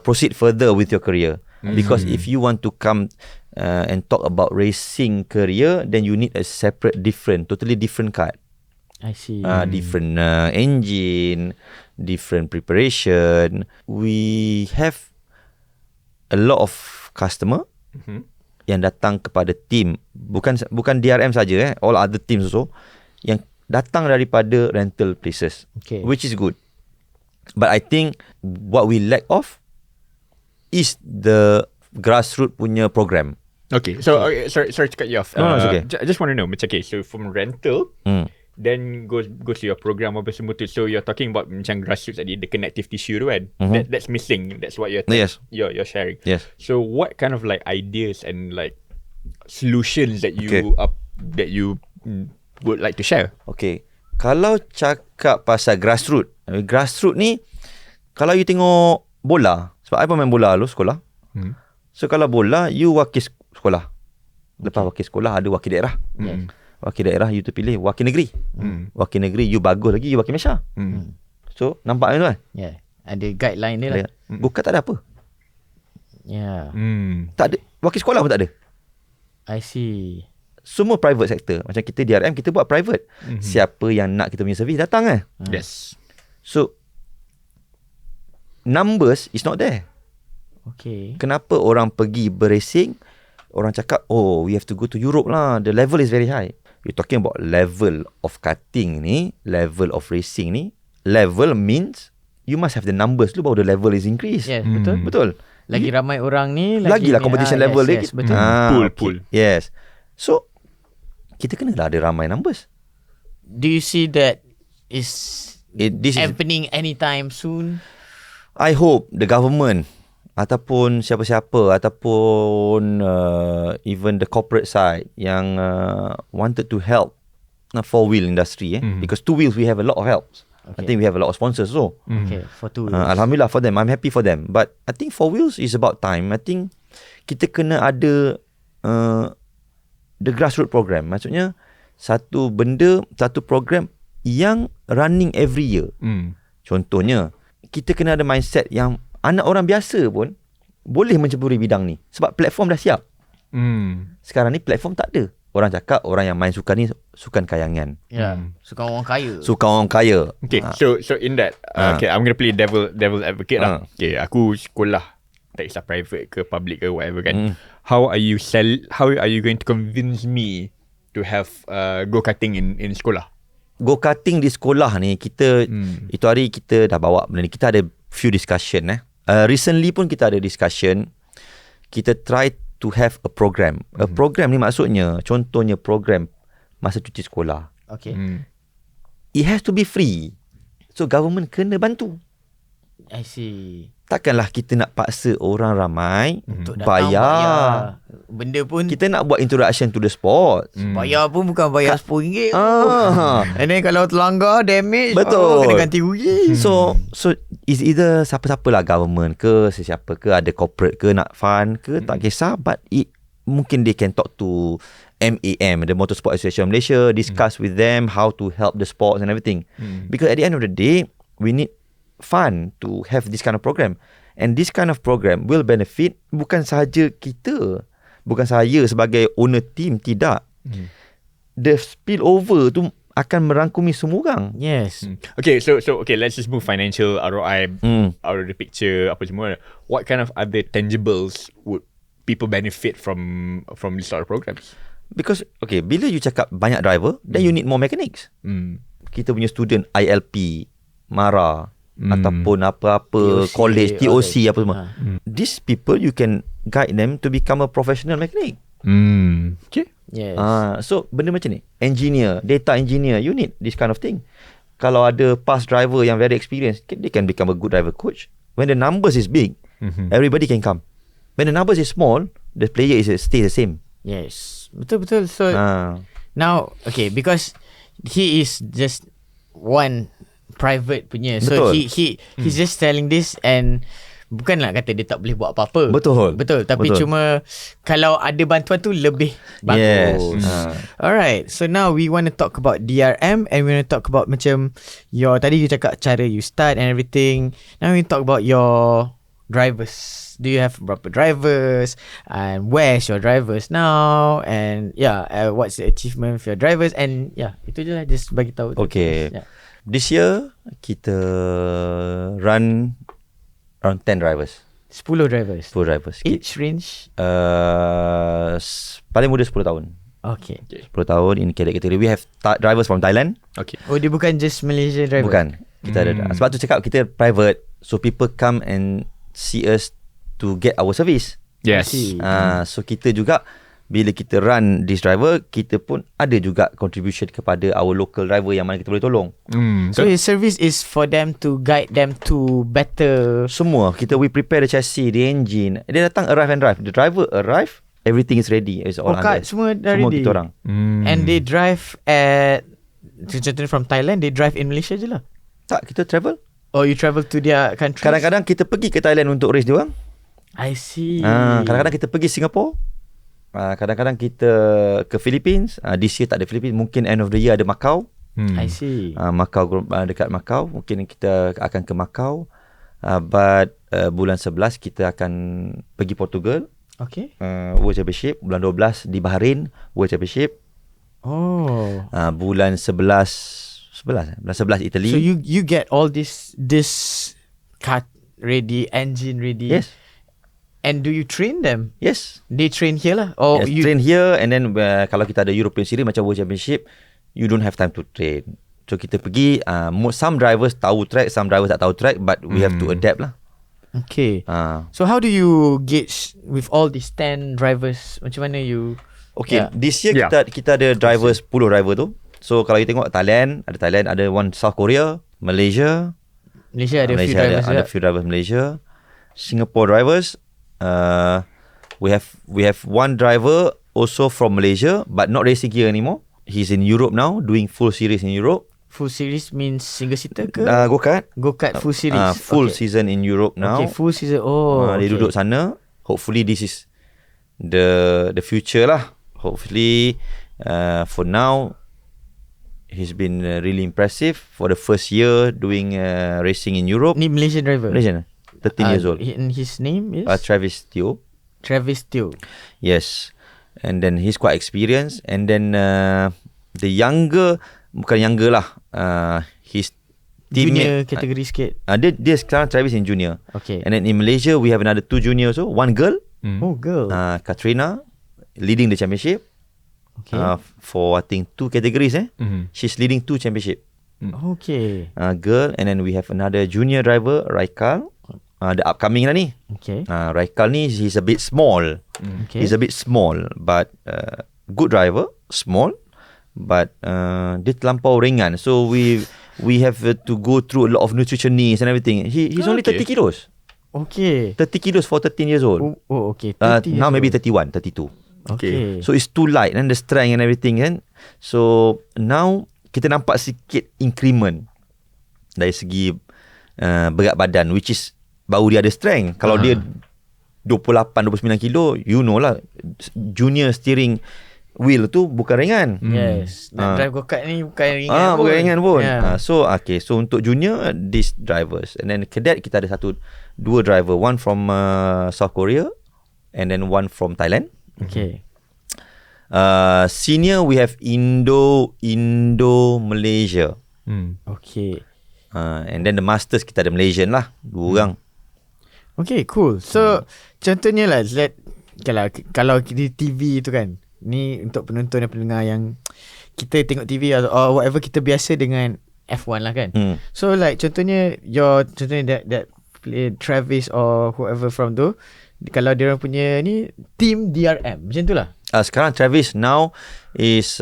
[SPEAKER 3] proceed further with your career. Because if you want to come and talk about racing career, then you need a totally different card.
[SPEAKER 1] I see.
[SPEAKER 3] Different engine, different preparation. We have a lot of customer yang datang kepada team, bukan DRM saja, all other teams also, yang datang daripada rental places, which is good. But I think what we lack of is the grassroots punya program.
[SPEAKER 2] Okay, so sorry to cut you off.
[SPEAKER 3] No, it's okay.
[SPEAKER 2] I just want to know, macam so from rental, then goes to your program apa semua tu. So you're talking about macam grassroots tadi, the connective tissue tu kan. That's missing. That's what you're sharing.
[SPEAKER 3] Yes.
[SPEAKER 2] So what kind of like ideas and like solutions that you would like to share?
[SPEAKER 3] Okay, kalau cakap pasal grassroots ni, kalau you tengok bola, sebab I pun main bola dulu sekolah. So kalau bola, you wakil sekolah. Lepas wakil sekolah, ada wakil daerah. Wakil daerah, you terpilih wakil negeri. Wakil negeri, you bagus lagi, you wakil Malaysia. So nampak kan?
[SPEAKER 1] Ada guideline dia lah.
[SPEAKER 3] Bukan tak ada apa. Tak ada. Wakil sekolah pun tak ada.
[SPEAKER 1] I see.
[SPEAKER 3] Semua private sector. Macam kita DRM, kita buat private. Siapa yang nak kita punya servis, datang
[SPEAKER 2] Yes.
[SPEAKER 3] So numbers is not there.
[SPEAKER 1] Okay.
[SPEAKER 3] Kenapa orang pergi beracing, orang cakap, oh, we have to go to Europe lah, the level is very high. You're talking about level of karting ni, level of racing ni. Level means you must have the numbers dulu baru the level is increased.
[SPEAKER 1] Yes,
[SPEAKER 3] betul.
[SPEAKER 1] Lagi ramai orang ni,
[SPEAKER 3] lagilah competition level lagi.
[SPEAKER 1] Yes, betul.
[SPEAKER 2] Pool.
[SPEAKER 3] Yes. So kita kenalah ada ramai numbers.
[SPEAKER 1] Do you see that this happening anytime soon?
[SPEAKER 3] I hope the government ataupun siapa-siapa ataupun even the corporate side yang wanted to help four wheel industry because two wheels we have a lot of helps. I think we have a lot of sponsors so.
[SPEAKER 1] Okay, for two wheels.
[SPEAKER 3] Alhamdulillah for them. I'm happy for them. But I think four wheels is about time. I think kita kena ada the grassroots program. Maksudnya satu benda, satu program yang running every year. Contohnya, kita kena ada mindset yang anak orang biasa pun boleh menceburi bidang ni. Sebab platform dah siap. Sekarang ni platform tak ada. Orang cakap orang yang main sukan ni sukan kayangan.
[SPEAKER 1] Sukan orang kaya.
[SPEAKER 3] Sukan orang kaya.
[SPEAKER 2] Okay, so in that, okay, I'm going to play devil advocate lah. Okay, aku sekolah, tak kisah private ke public ke whatever kan. How are you going to convince me to have go-karting in sekolah?
[SPEAKER 3] Go-karting di sekolah ni, kita itu hari kita dah bawa benda ni. Kita ada few discussion recently pun kita ada discussion. Kita try to have a program. A program ni maksudnya, contohnya program masa cuti sekolah.
[SPEAKER 1] Okay.
[SPEAKER 3] It has to be free. So government kena bantu.
[SPEAKER 1] I see.
[SPEAKER 3] Takkanlah kita nak paksa orang ramai
[SPEAKER 1] untuk bayar. Benda pun
[SPEAKER 3] kita nak buat introduction to the sport.
[SPEAKER 1] Bayar pun bukan bayar RM10. And then kalau terlanggar damage,
[SPEAKER 3] betul,
[SPEAKER 1] kena ganti rugi.
[SPEAKER 3] So is either siapa-siapa lah, government ke sesiapa ke, ada corporate ke nak fund ke, tak kisah, but mungkin they can talk to MAM, the Motorsport Association of Malaysia, discuss with them how to help the sports and everything. Because at the end of the day, we need fun to have this kind of program, and this kind of program will benefit bukan sahaja kita, bukan saya sebagai owner team, tidak. The spillover tu akan merangkumi semua orang.
[SPEAKER 1] Yes.
[SPEAKER 2] Okay, so okay, let's just move financial ROI out of the picture, apa semua. What kind of other tangibles would people benefit from this sort of programs?
[SPEAKER 3] Because okay, bila you cakap banyak driver, then you need more mechanics. Kita punya student ILP, MARA, ataupun apa-apa
[SPEAKER 1] TOC,
[SPEAKER 3] college, TOC apa semua. These people you can guide them to become a professional mechanic.
[SPEAKER 2] Okay.
[SPEAKER 1] Yes.
[SPEAKER 3] So benda macam ni, engineer, data engineer, you need this kind of thing. Kalau ada past driver yang very experienced, they can become a good driver coach. When the numbers is big, everybody can come. When the numbers is small, the player is stay the same.
[SPEAKER 1] Yes. Betul. So now, okay, because he is just one private punya. So he's just telling this, and bukanlah kata dia tak boleh buat apa-apa.
[SPEAKER 3] Betul.
[SPEAKER 1] Tapi cuma kalau ada bantuan tu lebih bagus. Alright. So now we want to talk about DRM, and we want to talk about macam tadi you cakap cara you start and everything. Now we talk about your drivers. Do you have berapa drivers, and where's your drivers now, and what's the achievement for your drivers, and itu je lah, just bagi tahu.
[SPEAKER 3] Okay. This year kita run around 10 drivers.
[SPEAKER 1] 10 drivers. Age range?
[SPEAKER 3] Paling muda 10 tahun.
[SPEAKER 1] Okay.
[SPEAKER 3] 10 tahun in category. We have drivers from Thailand.
[SPEAKER 2] Okay.
[SPEAKER 1] Oh, dia bukan just Malaysia driver?
[SPEAKER 3] Bukan. Kita ada. Sebab tu cakap kita private, so people come and see us to get our service.
[SPEAKER 2] Yes.
[SPEAKER 3] So kita juga bila kita run this driver, kita pun ada juga contribution kepada our local driver yang mana kita boleh tolong.
[SPEAKER 1] So his service is for them to guide them to better.
[SPEAKER 3] Semua. We prepare the chassis, the engine. Dia datang arrive and drive. The driver arrive, everything is ready. It's all under.
[SPEAKER 1] Semua dah
[SPEAKER 3] semua
[SPEAKER 1] ready.
[SPEAKER 3] Kita orang.
[SPEAKER 1] And they drive at, contohnya from Thailand, they drive in Malaysia je lah?
[SPEAKER 3] Tak, kita travel.
[SPEAKER 1] Oh, you travel to their countries?
[SPEAKER 3] Kadang-kadang kita pergi ke Thailand untuk race dia orang.
[SPEAKER 1] I see.
[SPEAKER 3] Kadang-kadang kita pergi Singapore. Kadang-kadang kita ke Philippines. This year tak ada Philippines. Mungkin end of the year ada Macau.
[SPEAKER 1] I see.
[SPEAKER 3] Macau, dekat Macau. Mungkin kita akan ke Macau. But bulan 11 kita akan pergi Portugal.
[SPEAKER 1] Okay.
[SPEAKER 3] World Championship. Bulan 12 di Bahrain, World Championship. Bulan 11 Italy.
[SPEAKER 1] So you get all this car ready, engine ready.
[SPEAKER 3] Yes.
[SPEAKER 1] And do you train them?
[SPEAKER 3] Yes.
[SPEAKER 1] They train here lah? Or
[SPEAKER 3] yes,
[SPEAKER 1] you
[SPEAKER 3] train here, and then kalau kita ada European Series macam World Championship, you don't have time to train. So kita pergi, some drivers tahu track, some drivers tak tahu track, but we have to adapt lah.
[SPEAKER 1] Okay. So how do you gauge with all these 10 drivers? Macam mana you?
[SPEAKER 3] Okay, this year kita ada drivers, 10 driver tu. So kalau kita tengok Thailand, ada one South Korea, Malaysia
[SPEAKER 1] ada few drivers.
[SPEAKER 3] Ada few drivers Malaysia. Singapore drivers, we have one driver also from Malaysia, but not racing here anymore. He's in Europe now, doing full series in Europe.
[SPEAKER 1] Full series means single seater ke?
[SPEAKER 3] Go-kart.
[SPEAKER 1] Go-kart full series.
[SPEAKER 3] Full season in Europe now.
[SPEAKER 1] Okay, full season.
[SPEAKER 3] Dia duduk sana. Hopefully this is the future lah. Hopefully for now he's been really impressive for the first year doing racing in Europe.
[SPEAKER 1] Ni Malaysian driver.
[SPEAKER 3] Malaysian, 13 years old.
[SPEAKER 1] And his name is
[SPEAKER 3] Travis Teo.
[SPEAKER 1] Travis Teo.
[SPEAKER 3] Yes. And then he's quite experienced. And then the younger, bukan younger lah, his
[SPEAKER 1] junior category sikit.
[SPEAKER 3] Dia sekarang Travis in junior.
[SPEAKER 1] Okay.
[SPEAKER 3] And then in Malaysia we have another 2 juniors also. One girl.
[SPEAKER 1] Oh, girl.
[SPEAKER 3] Katrina leading the championship.
[SPEAKER 1] Okay.
[SPEAKER 3] For I think 2 categories. She's leading 2 championship.
[SPEAKER 1] Okay.
[SPEAKER 3] Girl. And then we have another junior driver, Raikal. The upcoming lah ni.
[SPEAKER 1] Okay.
[SPEAKER 3] Raikal ni, he's a bit small.
[SPEAKER 1] Okay.
[SPEAKER 3] He's a bit small, but good driver, small, but dia terlampau ringan. So we have to go through a lot of nutrition needs and everything. He's only 30 kilos.
[SPEAKER 1] Okay.
[SPEAKER 3] 30 kilos for 13 years old.
[SPEAKER 1] Oh okay.
[SPEAKER 3] Now maybe 31, 32.
[SPEAKER 1] Okay.
[SPEAKER 3] So it's too light and the strength and everything kan. So now kita nampak sikit increment dari segi berat badan, which is baru dia ada strength. Kalau dia 28-29 kilo, you know lah, junior steering wheel tu bukan ringan.
[SPEAKER 1] Yes. Nak drive go-kart ni bukan ringan pun.
[SPEAKER 3] Bukan ringan pun.
[SPEAKER 1] Yeah.
[SPEAKER 3] So untuk junior, these drivers. And then cadet kita ada 2 driver. One from South Korea and then one from Thailand.
[SPEAKER 1] Okay.
[SPEAKER 3] Senior we have Indo Malaysia.
[SPEAKER 1] Okay.
[SPEAKER 3] And then the masters kita ada Malaysian lah, 2 orang.
[SPEAKER 1] Okay, cool. So contohnya lah, kalau di TV tu kan, ni untuk penonton dan pendengar yang kita tengok TV or whatever, kita biasa dengan F1 lah kan. So like contohnya that Travis or whoever from tu, kalau dia orang punya ni team DRM macam tu lah.
[SPEAKER 3] Sekarang Travis now is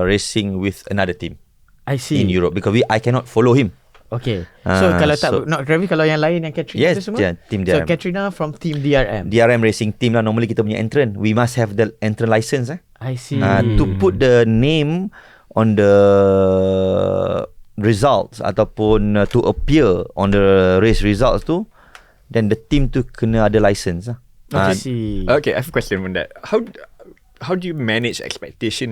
[SPEAKER 3] racing with another team.
[SPEAKER 1] I see.
[SPEAKER 3] In Europe because I cannot follow him.
[SPEAKER 1] Okay. So kalau not Travis, kalau yang lain yang Katrina tu semua.
[SPEAKER 3] Yes, team DRM.
[SPEAKER 1] So Katrina from team DRM.
[SPEAKER 3] DRM racing team lah. Normally kita punya entrant, we must have the entrant license.
[SPEAKER 1] I see.
[SPEAKER 3] To put the name on the results ataupun to appear on the race results tu, then the team tu kena ada license.
[SPEAKER 1] I see.
[SPEAKER 2] Okay, I have a question on that. How do you manage expectation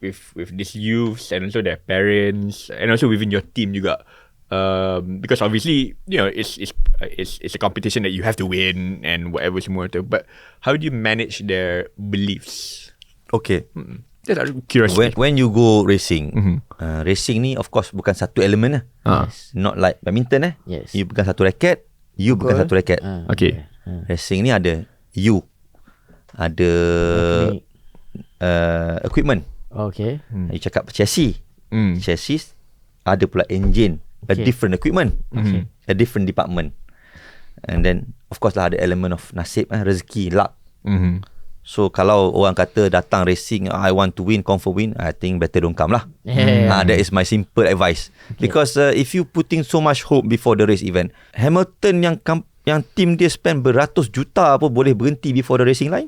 [SPEAKER 2] with these youths and also their parents and also within your team juga? Because obviously, you know, it's a competition that you have to win and whatever semua tu. But how do you manage their beliefs?
[SPEAKER 3] Okay.
[SPEAKER 2] Just out of curiosity.
[SPEAKER 3] When you go racing, racing ni of course bukan satu elemen lah.
[SPEAKER 1] Yes.
[SPEAKER 3] Not like badminton
[SPEAKER 1] Yes.
[SPEAKER 3] You bukan satu raket, you bukan satu raket.
[SPEAKER 2] Okay.
[SPEAKER 3] Racing ni ada you, ada equipment.
[SPEAKER 1] Okay.
[SPEAKER 3] You cakap chassis. Chassis, ada pula engine. A different equipment. A different department. And then of course lah ada element of nasib, rezeki, luck. So kalau orang kata datang racing, I want to win, confirm win, I think better don't come lah. That is my simple advice. Because if you putting so much hope before the race event, Hamilton yang team dia spend beratus juta pun boleh berhenti before the racing line,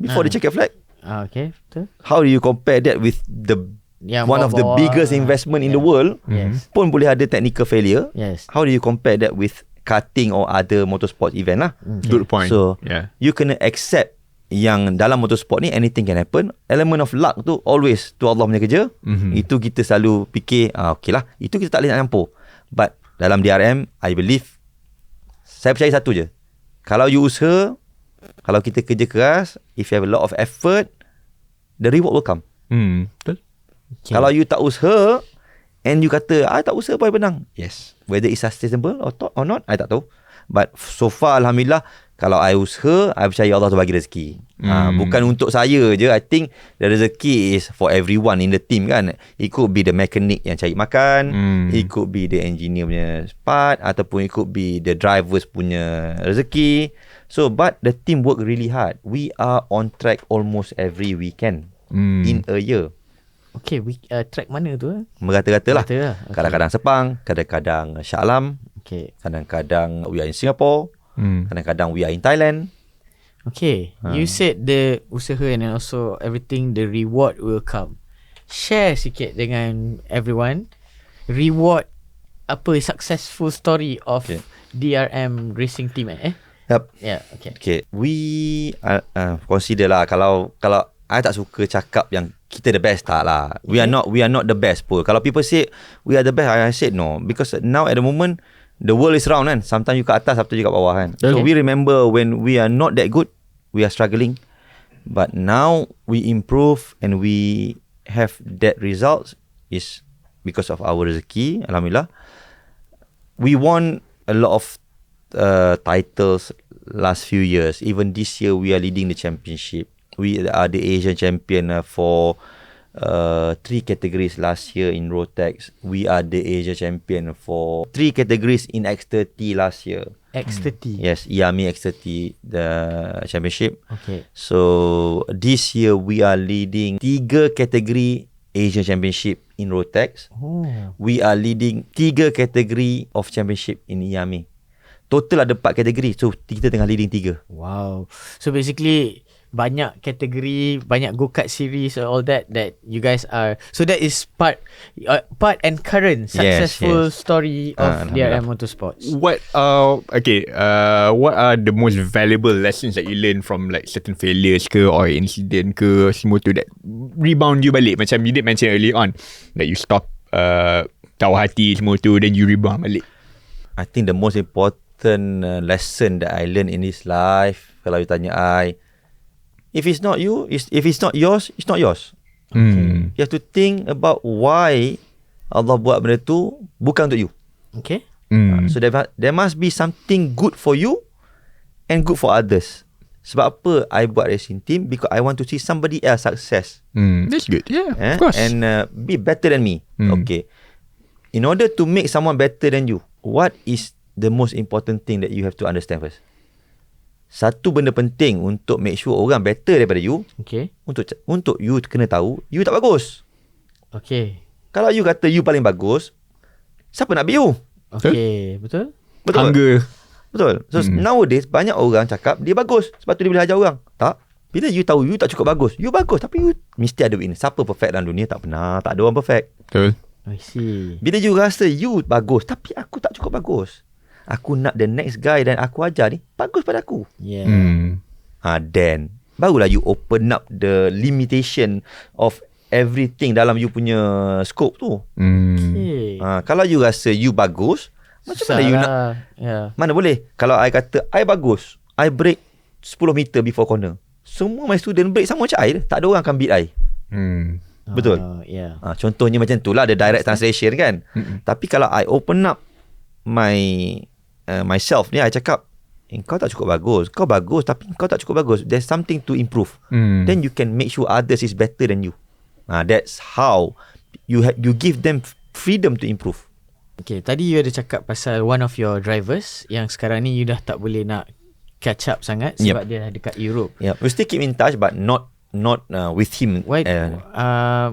[SPEAKER 3] before the checkered flag.
[SPEAKER 1] Okay, betul.
[SPEAKER 3] How do you compare that with one of the biggest investment in the world? Pun boleh ada technical failure. How do you compare that with karting or other motorsport event lah?
[SPEAKER 2] Good point.
[SPEAKER 3] So you kena accept yang dalam motorsport ni anything can happen. Element of luck tu always tu Allah punya kerja. Itu kita selalu fikir okay lah, itu kita tak boleh nak campur. But dalam DRM, I believe, saya percaya satu je, kalau you usaha, kalau kita kerja keras, if you have a lot of effort, the reward will come.
[SPEAKER 2] Betul.
[SPEAKER 3] Kalau you tak usaha and you kata I tak usaha pun menang, yes, whether it's sustainable or not, I tak tahu. But so far alhamdulillah, kalau I usaha, I percaya Allah tu bagi rezeki. Bukan untuk saya je. I think the rezeki is for everyone in the team kan. It could be the mechanic yang cari makan, it could be the engineer punya part, ataupun it could be the drivers punya rezeki. So but the team work really hard. We are on track almost every weekend in a year.
[SPEAKER 1] Okay, track mana tu?
[SPEAKER 3] Merata-rata lah.
[SPEAKER 1] Okay.
[SPEAKER 3] Kadang-kadang Sepang, kadang-kadang Shah Alam, kadang-kadang we are in Singapore. Kadang-kadang we are in Thailand.
[SPEAKER 1] Okay, you said the usaha and then also everything, the reward will come. Share sikit dengan everyone reward apa successful story of DRM racing team
[SPEAKER 3] Yep.
[SPEAKER 1] Yeah, okay.
[SPEAKER 3] Okay, we consider lah, kalau I tak suka cakap yang kita the best, tak lah. We are not the best pun. Kalau people say we are the best, I said no, because now at the moment the world is round kan. Sometimes you kat atas, sometimes you kat bawah kan. So we remember when we are not that good, we are struggling, but now we improve and we have that results is because of our rezeki, alhamdulillah. We won a lot of titles last few years. Even this year we are leading the championship. We are the Asian champion for 3 categories last year in Rotex. We are the Asia champion for 3 categories in X30 last year.
[SPEAKER 1] X30.
[SPEAKER 3] Yes, Yami X30 the championship.
[SPEAKER 1] Okay.
[SPEAKER 3] So this year we are leading 3 category Asian championship in Rotex. We are leading 3 category of championship in Yami. Total ada 4 kategori. So kita tengah leading 3.
[SPEAKER 1] Wow. So basically banyak kategori, banyak go-kart series, all that you guys are. So that is part and current successful story of DRM Motorsports.
[SPEAKER 2] What are the most valuable lessons that you learn from like certain failures ke or incident ke semua tu that rebound you balik? Macam you did mention early on that you stop tahu hati semua tu, then you rebound balik.
[SPEAKER 3] I think the most important lesson that I learned in this life, kalau you tanya I, if it's not you, if it's not yours, it's not yours. You have to think about why Allah buat benda tu bukan untuk you.
[SPEAKER 1] Okay.
[SPEAKER 3] So there must be something good for you and good for others. Sebab apa I buat racing team? Because I want to see somebody else success.
[SPEAKER 2] That's good. Yeah, of course.
[SPEAKER 3] And be better than me. Okay. In order to make someone better than you, what is the most important thing that you have to understand first? Satu benda penting untuk make sure orang better daripada you.
[SPEAKER 1] Okay.
[SPEAKER 3] Untuk you kena tahu you tak bagus.
[SPEAKER 1] Okay.
[SPEAKER 3] Kalau you kata you paling bagus, siapa nak beat you?
[SPEAKER 1] Okay. Betul?
[SPEAKER 2] Hunger.
[SPEAKER 3] Betul. So nowadays banyak orang cakap dia bagus, sebab tu dia boleh ajar orang. Tak. Bila you tahu you tak cukup bagus, you bagus tapi you mesti ada weakness. Siapa perfect dalam dunia? Tak pernah. Tak ada orang perfect.
[SPEAKER 2] Betul.
[SPEAKER 1] I see.
[SPEAKER 3] Bila you rasa you bagus tapi aku tak cukup bagus, aku nak the next guy dan aku ajar ni bagus pada aku.
[SPEAKER 1] Yeah.
[SPEAKER 3] Then barulah you open up the limitation of everything dalam you punya scope tu.
[SPEAKER 1] Okay.
[SPEAKER 3] Kalau you rasa you bagus, macam mana you nak? Mana boleh? Kalau I kata I bagus, I break 10 meter before corner, semua my student break sama macam I, tak ada orang akan beat I. Betul? Contohnya macam tu lah, the direct translation kan. Tapi kalau I open up myself ni, I cakap kau tak cukup bagus, kau bagus tapi kau tak cukup bagus, there's something to improve. Then you can make sure others is better than you. That's how you give them freedom to improve.
[SPEAKER 1] Okay, tadi you ada cakap pasal one of your drivers yang sekarang ni you dah tak boleh nak catch up sangat sebab dia dah dekat Europe.
[SPEAKER 3] We still keep in touch but not with him.
[SPEAKER 1] Why?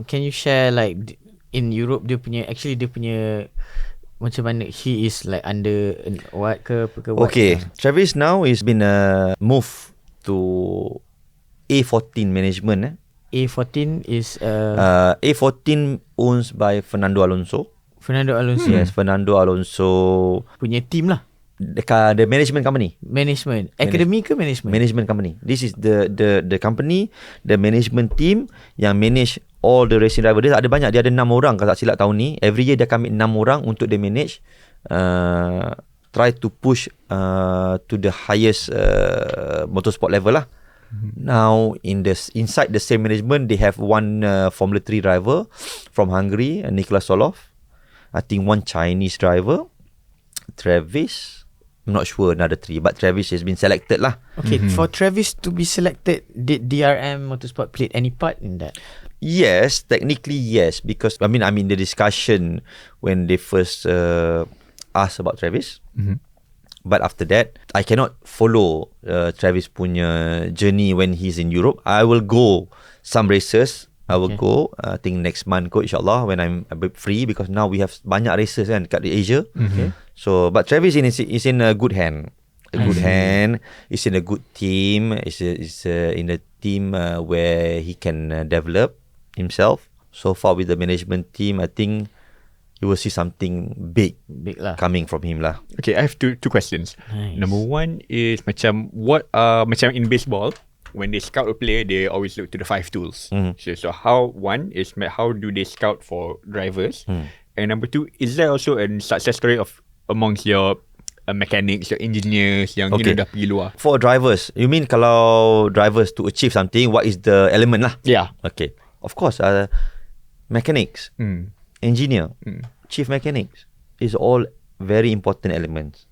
[SPEAKER 1] Can you share like in Europe dia punya macam mana he is like under what ke what?
[SPEAKER 3] Okay, Travis now is been moved to A14 management.
[SPEAKER 1] A14 is
[SPEAKER 3] A14 owns by Fernando Alonso. Yes, Fernando Alonso
[SPEAKER 1] punya team lah.
[SPEAKER 3] The management company.
[SPEAKER 1] Academy ke management?
[SPEAKER 3] Management company. This is the company, the management team yang manage all the racing driver. Dia ada banyak, dia ada 6 orang kalau tak silap tahun ni. Every year dia akan ambil 6 orang untuk dia manage, try to push to the highest motorsport level lah. Now inside the same management they have one Formula 3 driver from Hungary, Nicholas Solov. I think one Chinese driver, Travis. I'm not sure another 3, but Travis has been selected lah.
[SPEAKER 1] Okay, for Travis to be selected, did DRM Motorsport played any part in that?
[SPEAKER 3] Yes, technically yes, because I'm in the discussion when they first asked about Travis. But after that, I cannot follow Travis punya journey when he's in Europe. I will go some races. I will go, I think next month kot, insyaAllah, when I'm a bit free, because now we have banyak races kan kat Asia. So, but Travis is in a good hand. a good hand. He's in a good team. He's in a team where he can develop himself. So far with the management team, I think you will see something big
[SPEAKER 1] lah
[SPEAKER 3] coming from him lah.
[SPEAKER 2] Okay, I have two questions.
[SPEAKER 1] Nice.
[SPEAKER 2] Number one is macam macam in baseball, when they scout a player, they always look to the 5 tools. So how do they scout for drivers? And number two, is there also a success story of amongst your mechanics, your engineers yang dah pergi luar?
[SPEAKER 3] For drivers, you mean kalau drivers to achieve something, what is the element lah?
[SPEAKER 2] Yeah.
[SPEAKER 3] Okay. Of course, mechanics, engineer, chief mechanics is all very important elements.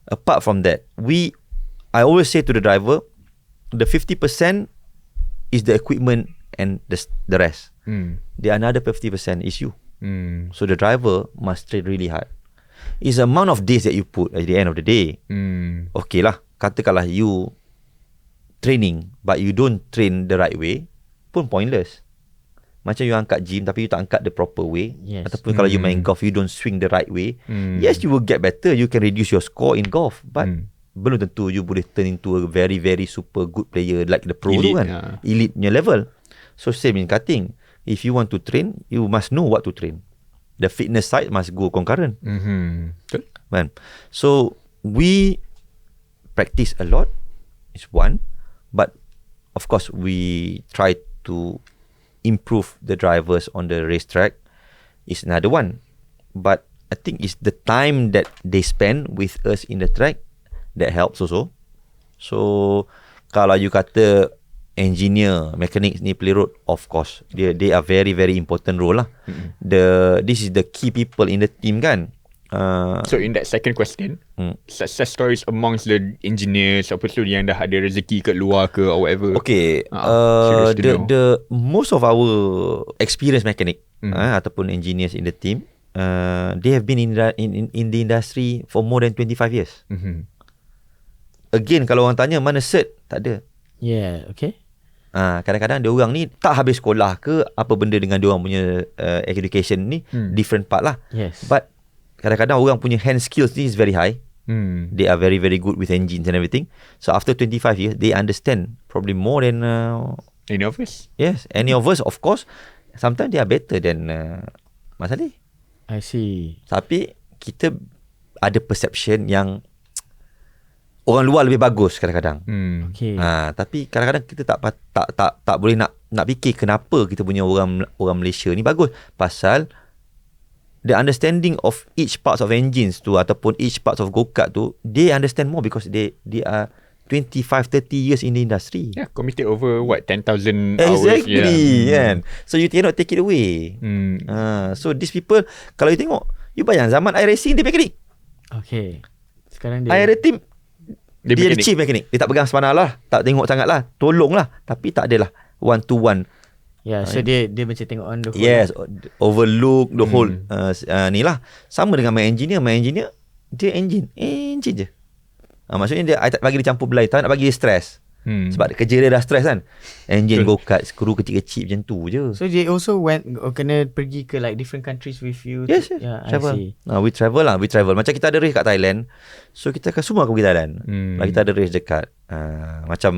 [SPEAKER 3] Apart from that, I always say to the driver, the 50% is the equipment and the rest. The another 50% is you. So the driver must train really hard. It's the amount of days that you put at the end of the day. Okay lah, katakanlah you training but you don't train the right way, pun pointless. Macam you angkat gym tapi you tak angkat the proper way. Ataupun kalau you main golf, you don't swing the right way. Yes, you will get better. You can reduce your score in golf, but belum tentu you boleh turn into a very very super good player like the pro tu kan. Elite punya level. So same in cutting. If you want to train, you must know what to train. The fitness side must go concurrent. Kan? So we practice a lot, is one, but of course we try to improve the drivers on the racetrack is another one. But I think it's the time that they spend with us in the track that helps also. So kalau you kata engineer, mechanics ni play role, of course they are very very important role lah. This is the key people in the team kan.
[SPEAKER 2] So in that second question, success stories amongst the engineers, apa tu yang dah ada rezeki kat luar ke or whatever.
[SPEAKER 3] Okay, the most of our experienced mechanic ataupun engineers in the team, they have been in the industry for more than 25 years. Again, kalau orang tanya mana cert, tak ada.
[SPEAKER 1] Yeah, okay.
[SPEAKER 3] Kadang-kadang dia orang ni tak habis sekolah ke apa benda dengan dia orang punya education ni, different part lah.
[SPEAKER 1] Yes.
[SPEAKER 3] But kadang-kadang orang punya hand skills ni is very high. They are very very good with engines and everything. So after 25 years, they understand probably more than
[SPEAKER 2] any of us.
[SPEAKER 3] Yes, any of us, of course. Sometimes they are better than Mas Ali.
[SPEAKER 1] I see.
[SPEAKER 3] Tapi kita ada perception yang orang luar lebih bagus kadang-kadang.
[SPEAKER 1] Okay.
[SPEAKER 3] Tapi kadang-kadang kita tak boleh nak fikir kenapa kita punya orang Malaysia ni bagus. Pasal the understanding of each parts of engines tu ataupun each parts of go-kart tu, they understand more because they are 25-30 years in the industry.
[SPEAKER 2] Yeah, committed over 10,000 hours.
[SPEAKER 3] Exactly, kan. So you cannot take it away. So these people, kalau you tengok, you bayang zaman iRacing dia mekanik.
[SPEAKER 1] Okay. Sekarang dia
[SPEAKER 3] iRacing dia chief mekanik. Dia tak pegang sepanah lah, tak tengok sangat lah, tolong lah, tapi tak adalah one to one.
[SPEAKER 1] Yeah, so dia macam tengok on the whole.
[SPEAKER 3] Yes, overlook the whole ni lah. Sama dengan my engineer dia engine je. Maksudnya I tak bagi dia campur belai, tak nak bagi dia stress. Sebab kerja dia dah stress kan. Engine go-kart, skru kecil-kecil macam tu je.
[SPEAKER 1] So they also kena pergi ke like different countries with you.
[SPEAKER 3] Yes,
[SPEAKER 1] Yeah,
[SPEAKER 3] travel.
[SPEAKER 1] I see.
[SPEAKER 3] We travel. Macam kita ada race kat Thailand, so kita akan semua pergi Thailand. Kita ada race dekat macam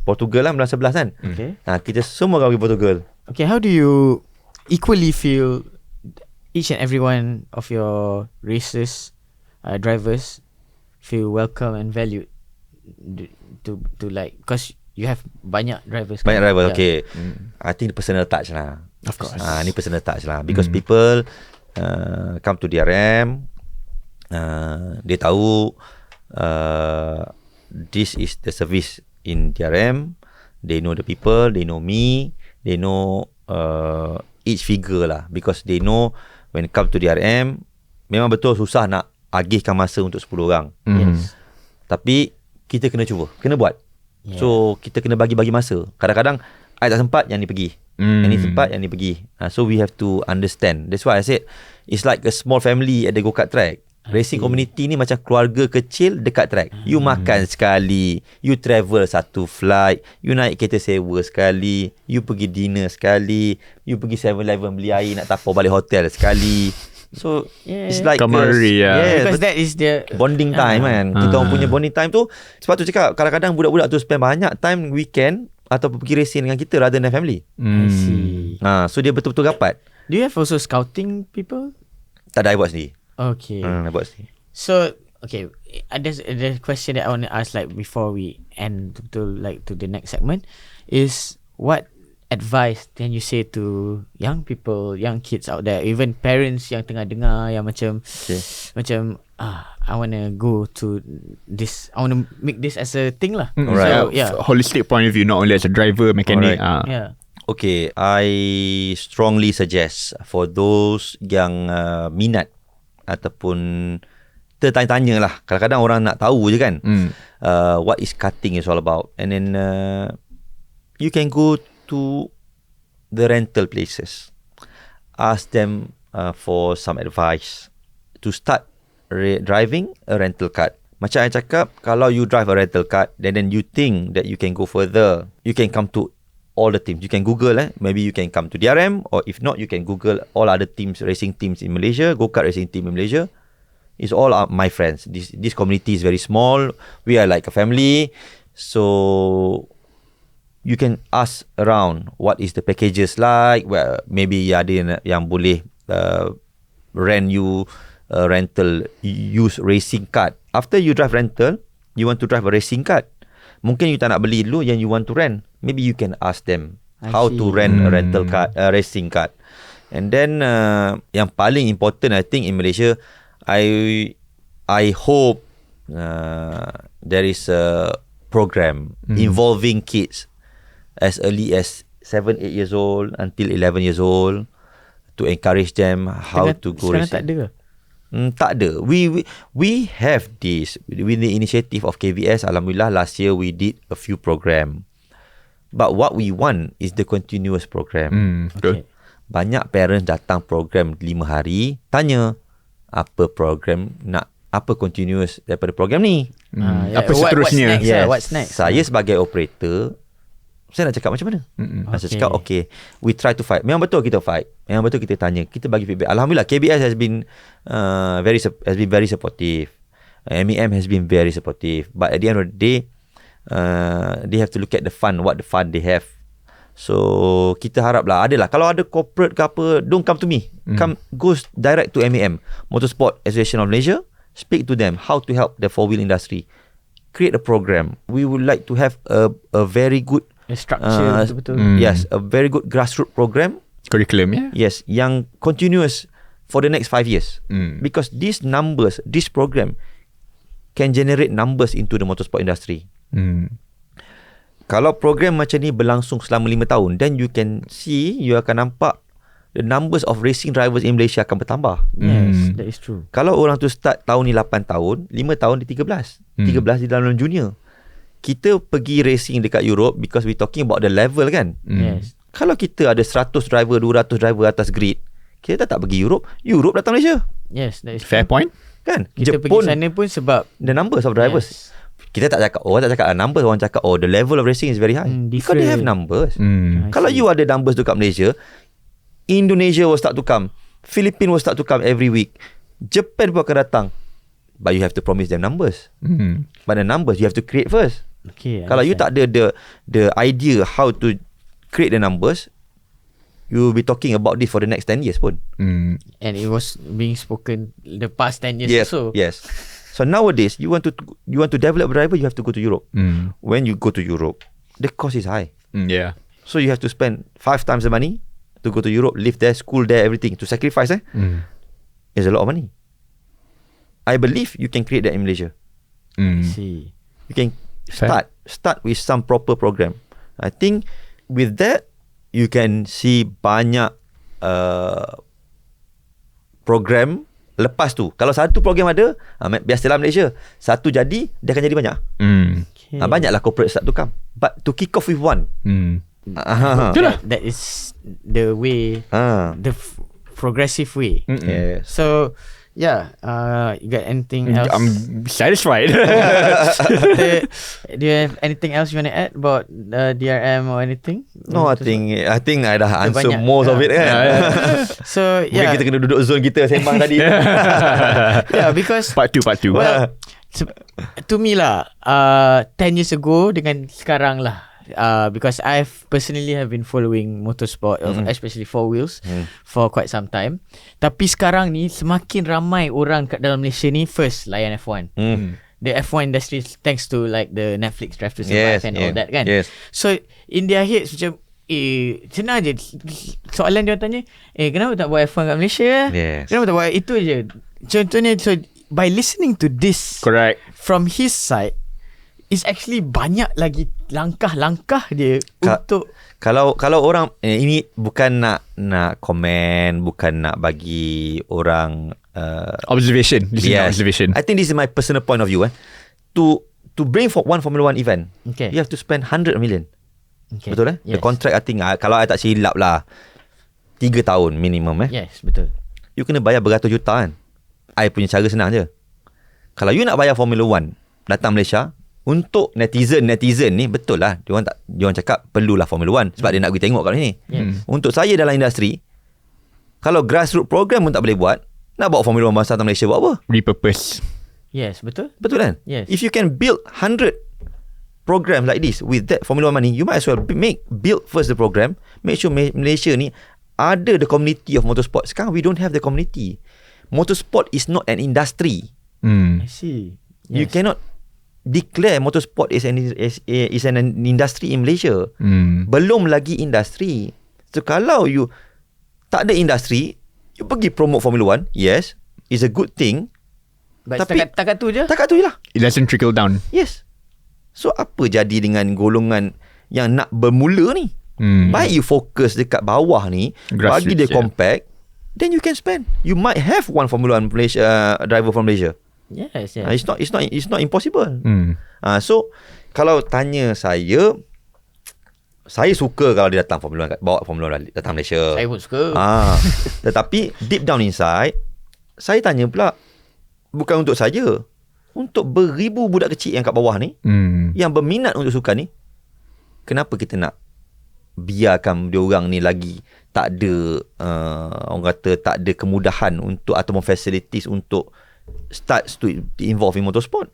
[SPEAKER 3] Portugal lah, bulan 11 kan.
[SPEAKER 1] Okay.
[SPEAKER 3] Kita semua akan pergi Portugal.
[SPEAKER 1] Okay, how do you equally feel each and every one of your races, drivers feel welcome and valued to like, because you have banyak drivers.
[SPEAKER 3] Okay. I think the personal touch lah.
[SPEAKER 2] Of course.
[SPEAKER 3] Ni personal touch lah, because people come to DRM, dia tahu this is the service in DRM. They know the people, they know me, they know each figure lah, because they know when come to DRM memang betul susah nak agihkan masa untuk 10 orang.
[SPEAKER 1] Yes.
[SPEAKER 3] Tapi kita kena cuba, kena buat.
[SPEAKER 1] Yeah.
[SPEAKER 3] So kita kena bagi masa. Kadang-kadang I tak sempat, yang ni pergi. Yang ni sempat, yang ni pergi. So we have to understand. That's why I said it's like a small family at the go-kart track. Racing community ni macam keluarga kecil dekat track. You makan sekali, you travel satu flight, you naik kereta sewa sekali, you pergi dinner sekali, you pergi 7-Eleven beli air nak tapau balik hotel sekali. So
[SPEAKER 1] Yeah.
[SPEAKER 3] it's like
[SPEAKER 2] Camaraderie,
[SPEAKER 1] Because that is the
[SPEAKER 3] bonding time kan. Kita orang punya bonding time tu, sebab tu cakap kadang-kadang budak-budak tu spend banyak time weekend atau pergi racing dengan kita rather than family.
[SPEAKER 1] I see.
[SPEAKER 3] So dia betul-betul rapat.
[SPEAKER 1] Do you have also scouting people?
[SPEAKER 3] Tak ada, I buat sendiri.
[SPEAKER 1] Okay.
[SPEAKER 3] I buat sendiri.
[SPEAKER 1] So okay, there's a question that I want to ask like before we end to like to the next segment is what advice can you say to young people, young kids out there, even parents yang tengah dengar yang macam I want to go to this, I want to make this as a thing lah.
[SPEAKER 3] Alright.
[SPEAKER 1] So
[SPEAKER 2] Holistic point of view, not only as a driver, mechanic.
[SPEAKER 1] yeah.
[SPEAKER 3] Okay, I strongly suggest for those yang minat ataupun tertanya-tanya lah. Kadang-kadang orang nak tahu je kan what is karting is all about. And then you can go to the rental places. Ask them for some advice to start driving a rental card. Macam I cakap, kalau you drive a rental card, then you think that you can go further, you can come to all the teams. You can Google, maybe you can come to DRM, or if not, you can Google all other teams, racing teams in Malaysia, go-kart racing team in Malaysia. It's all my friends. This community is very small. We are like a family. So you can ask around what is the packages like. Well, maybe ada yang boleh rent you rental use racing card. After you drive rental, you want to drive a racing card. Mungkin you tak nak beli dulu yang you want to rent. Maybe you can ask them how to rent a rental card, racing card. And then yang paling important, I think in Malaysia, I hope there is a program involving kids as early as 7-8 years old until 11 years old to encourage them how to go racing.
[SPEAKER 1] Sekarang tak ada ke?
[SPEAKER 3] Tak ada. We have this with the initiative of KVS. Alhamdulillah, last year we did a few program. But what we want is the continuous program.
[SPEAKER 1] Okay.
[SPEAKER 3] Banyak parents datang program 5 hari, tanya apa program nak, apa continuous daripada program ni.
[SPEAKER 2] Apa seterusnya?
[SPEAKER 1] What's next?
[SPEAKER 3] Saya sebagai operator, saya nak cakap macam mana? Saya cakap okay, we try to fight. Memang betul kita fight. Memang betul kita tanya. Kita bagi feedback. Alhamdulillah, KBS has been very supportive. MEM has been very supportive. But at the end of the day, they have to look at the fund, what the fund they have. So kita haraplah adalah, kalau ada corporate ke apa, don't come to me. Go direct to MEM, Motorsport Association of Malaysia. Speak to them how to help the four-wheel industry. Create a program. We would like to have a very good
[SPEAKER 1] structure, betul-betul.
[SPEAKER 3] Yes, a very good grassroots program.
[SPEAKER 2] Curriculum,
[SPEAKER 3] Yes, yang continuous for the next 5 years. Because these numbers, this program can generate numbers into the motorsport industry. Kalau program macam ni berlangsung selama 5 tahun, then you can see, you akan nampak the numbers of racing drivers in Malaysia akan bertambah.
[SPEAKER 1] Yes, that is true.
[SPEAKER 3] Kalau orang tu start tahun ni 8 tahun, 5 tahun dia 13. 13 di dalam junior. Kita pergi racing dekat Europe because we talking about the level kan.
[SPEAKER 1] Yes.
[SPEAKER 3] Kalau kita ada 100 driver, 200 driver atas grid, kita tak pergi Europe. Europe datang Malaysia.
[SPEAKER 1] Yes, that is
[SPEAKER 2] Fair point.
[SPEAKER 3] Kan?
[SPEAKER 1] Kita
[SPEAKER 3] Jepun,
[SPEAKER 1] pergi sana pun sebab
[SPEAKER 3] the numbers of drivers.
[SPEAKER 1] Yes.
[SPEAKER 3] Kita tak cakap, orang tak cakap numbers, orang cakap the level of racing is very high. Because they have numbers. Kalau you ada numbers dekat Malaysia, Indonesia will start to come, Philippines will start to come every week, Japan pun akan datang. But you have to promise them numbers. But the numbers you have to create first.
[SPEAKER 1] Okay,
[SPEAKER 3] kalau you tak ada the idea how to create the numbers, you will be talking about this for the next 10 years pun.
[SPEAKER 1] And it was being spoken the past 10 years
[SPEAKER 3] Yes,
[SPEAKER 1] also.
[SPEAKER 3] yes. So nowadays, you want to develop a driver, you have to go to Europe. When you go to Europe, the cost is high.
[SPEAKER 2] Yeah.
[SPEAKER 3] So you have to spend 5 times the money to go to Europe, live there, school there, everything. To sacrifice, is a lot of money. I believe you can create that in Malaysia.
[SPEAKER 1] See.
[SPEAKER 3] You can start with some proper program. I think with that, you can see banyak program. Lepas tu, kalau satu program ada, biasalah Malaysia, satu jadi, dia akan jadi banyak.
[SPEAKER 1] Okay.
[SPEAKER 3] Banyaklah corporate start to come. But to kick off with one,
[SPEAKER 1] that is the way, the progressive way.
[SPEAKER 3] Yes.
[SPEAKER 1] So You got anything else?
[SPEAKER 2] I'm satisfied.
[SPEAKER 1] Do you have anything else you want to add about DRM or anything?
[SPEAKER 3] No, I think I dah answer
[SPEAKER 1] banyak.
[SPEAKER 3] most of it kan.
[SPEAKER 1] So
[SPEAKER 3] Mungkin kita kena duduk zone kita sembang tadi.
[SPEAKER 1] because
[SPEAKER 2] Part 2.
[SPEAKER 1] well, to me lah, 10 years ago dengan sekarang lah, because I've personally have been following motorsport, especially four wheels, for quite some time. Tapi sekarang ni semakin ramai orang kat dalam Malaysia ni first layan F1. The F1 industry, thanks to like the Netflix Drive to Survive and all that kan. So in their heads macam senang je soalan dia tanya, kenapa tak buat F1 kat Malaysia? Kenapa tak buat itu je? Contohnya, so by listening to this,
[SPEAKER 2] correct,
[SPEAKER 1] from his side, is actually banyak lagi langkah-langkah dia untuk
[SPEAKER 3] kalau orang ini bukan nak komen, bukan nak bagi orang
[SPEAKER 2] observation. This is observation.
[SPEAKER 3] I think this is my personal point of view. To bring for one Formula 1 event, you have to spend 100 million. Betul The contract, I think, kalau I tak silap lah, 3 tahun minimum.
[SPEAKER 1] Yes, betul.
[SPEAKER 3] You kena bayar beratus juta kan. I punya cara senang je. Kalau you nak bayar Formula 1 datang Malaysia, untuk netizen ni, betul lah, diorang cakap perlulah Formula 1 sebab dia nak pergi tengok kat sini. Untuk saya dalam industri, kalau grassroots program pun tak boleh buat, nak bawa Formula 1 datang Malaysia buat apa?
[SPEAKER 2] Repurpose.
[SPEAKER 1] Yes, betul.
[SPEAKER 3] Betul kan?
[SPEAKER 1] Yes.
[SPEAKER 3] If you can build 100 program like this with that Formula 1 money, you might as well build first the program, make sure Malaysia ni ada the community of motorsport. Sekarang we don't have the community. Motorsport is not an industry.
[SPEAKER 1] I see.
[SPEAKER 3] You cannot declare motorsport is an industry in Malaysia. Belum lagi industri. So kalau you tak ada industri, you pergi promote Formula 1, yes, is a good thing.
[SPEAKER 1] But
[SPEAKER 3] tapi
[SPEAKER 1] takat tu je.
[SPEAKER 3] Takat tu je lah.
[SPEAKER 2] It doesn't trickle down.
[SPEAKER 3] Yes. So apa jadi dengan golongan yang nak bermula ni? Baik you fokus dekat bawah ni, bagi dia compact, then you can spend. You might have one Formula 1 Malaysia, driver from Malaysia.
[SPEAKER 1] Yes.
[SPEAKER 3] It's not impossible. So kalau tanya saya suka kalau dia datang Formula 1, bawa Formula 1 datang Malaysia.
[SPEAKER 1] Saya pun suka.
[SPEAKER 3] Tetapi deep down inside, saya tanya pula, bukan untuk saya, untuk beribu budak kecil yang kat bawah ni, yang berminat untuk sukan ni, kenapa kita nak biarkan dia orang ni lagi tak ada orang kata tak ada kemudahan untuk ataupun facilities untuk start to involve in motorsport?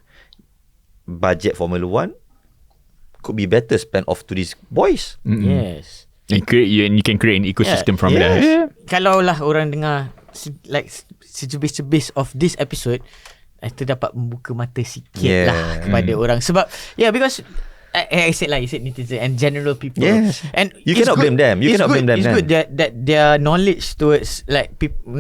[SPEAKER 3] Budget Formula 1 could be better spent off to these boys.
[SPEAKER 1] Yes.
[SPEAKER 2] And you can create an ecosystem from there.
[SPEAKER 1] Kalau lah orang dengar like secebis-cebis of this episode, itu dapat membuka mata sikit lah kepada orang. Sebab because I said like, you said netizen and general people.
[SPEAKER 3] Yes.
[SPEAKER 1] And
[SPEAKER 3] you cannot blame them. You cannot blame them.
[SPEAKER 1] It's good that their knowledge towards like people,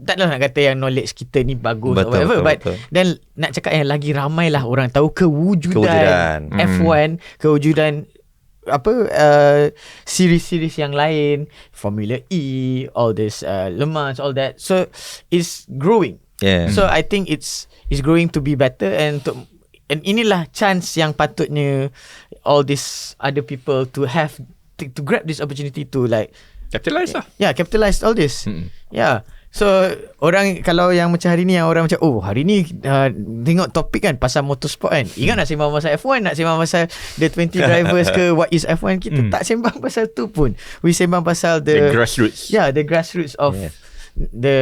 [SPEAKER 1] taklah nak kata yang knowledge kita ni bagus or whatever, but then nak cakap yang lagi ramai lah orang tahu kewujudan F1, kewujudan series-series yang lain, Formula E, all this Le Mans, all that. So it's growing. So I think it's growing to be better, and inilah chance yang patutnya all these other people to have to grab this opportunity to like
[SPEAKER 2] capitalize lah.
[SPEAKER 1] Capitalize all this. So orang kalau yang macam hari ni, yang orang macam hari ni tengok topik kan pasal motorsport kan, ingat nak sembang pasal F1, nak sembang pasal the 20 drivers ke what is F1, kita tak sembang pasal tu pun. We sembang pasal the
[SPEAKER 2] grassroots.
[SPEAKER 1] The grassroots of the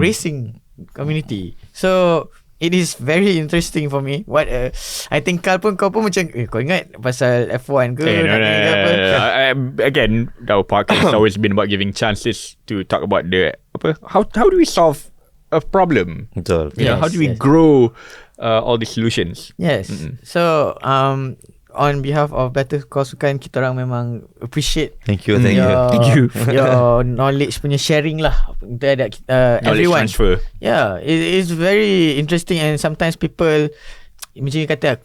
[SPEAKER 1] racing community. So it is very interesting for me. What I think kau pun macam kau ingat pasal F1 ke?
[SPEAKER 2] Again, our podcast has always been about giving chances to talk about the how do we solve a problem?
[SPEAKER 3] Betul.
[SPEAKER 2] How do we grow all the solutions?
[SPEAKER 1] Yes. So on behalf of Better Call Sukan, kita orang memang appreciate
[SPEAKER 3] Thank you
[SPEAKER 1] your knowledge punya sharing lah. Kita ada everyone.
[SPEAKER 2] Transfer.
[SPEAKER 1] It is very interesting, and sometimes people macam you kata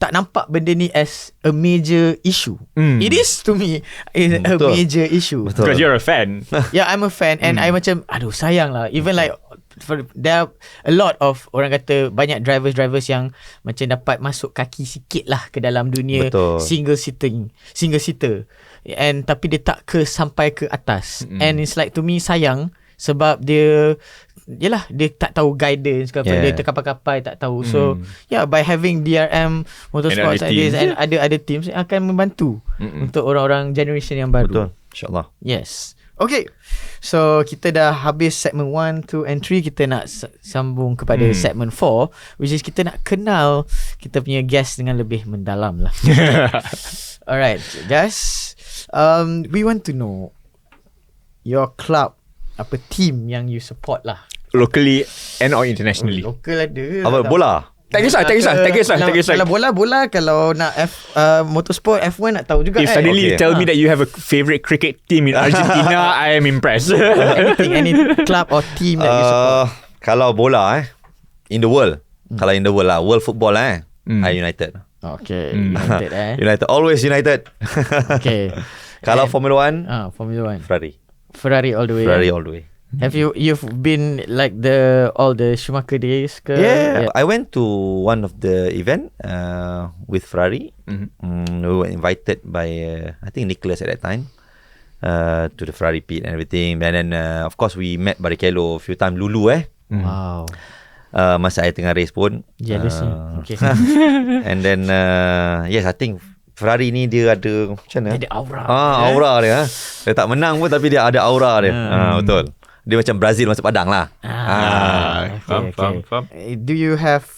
[SPEAKER 1] tak nampak benda ni as a major issue. It is to me a major issue.
[SPEAKER 2] Because you're a fan.
[SPEAKER 1] I'm a fan, and I macam sayang lah. Even like there are a lot of orang kata banyak drivers yang macam dapat masuk kaki sikit lah ke dalam dunia single seater, and tapi dia tak sampai ke atas. And it's like, to me sayang Sebab dia yelah, dia tak tahu guidance ke apa, dia terkapai-kapai tak tahu. So by having DRM Motorsport like this and ada teams akan membantu untuk orang-orang generation yang baru.
[SPEAKER 3] Betul, insyaAllah.
[SPEAKER 1] Yes. Okay, so kita dah habis segmen 1, 2 and 3. Kita nak sambung kepada segmen 4, which is kita nak kenal kita punya guest dengan lebih mendalam lah. Alright guys, we want to know your club, apa team yang you support lah,
[SPEAKER 2] locally and or internationally.
[SPEAKER 1] Local ada
[SPEAKER 3] Apa, bola?
[SPEAKER 2] Tak kisah.
[SPEAKER 1] Kalau bola, kalau nak motorsport F1 nak tahu juga.
[SPEAKER 2] If suddenly tell me that you have a favorite cricket team in Argentina, I am impressed.
[SPEAKER 1] Any club or team that you support.
[SPEAKER 3] Kalau bola in the world, kalau in the world lah, world football I United.
[SPEAKER 1] Okay, United
[SPEAKER 3] United, always United.
[SPEAKER 1] Okay.
[SPEAKER 3] Kalau Formula 1,
[SPEAKER 1] Formula 1.
[SPEAKER 3] Ferrari
[SPEAKER 1] all the way.
[SPEAKER 3] Ferrari all the way.
[SPEAKER 1] Have you've been like all the Schumacher days ke?
[SPEAKER 3] Yeah, I went to one of the event with Ferrari. We were invited by I think Nicholas at that time to the Ferrari pit and everything. And then of course we met Barrichello a few times. Lulu
[SPEAKER 1] Wow.
[SPEAKER 3] Masa saya tengah race pun.
[SPEAKER 1] Jealous okay.
[SPEAKER 3] And then yes, I think Ferrari ni dia ada macam mana?
[SPEAKER 1] Ada aura.
[SPEAKER 3] Aura dia. Dia tak menang pun tapi dia ada aura dia. Betul. Dia macam Brazil masuk padang lah.
[SPEAKER 2] Faham.
[SPEAKER 1] Do you have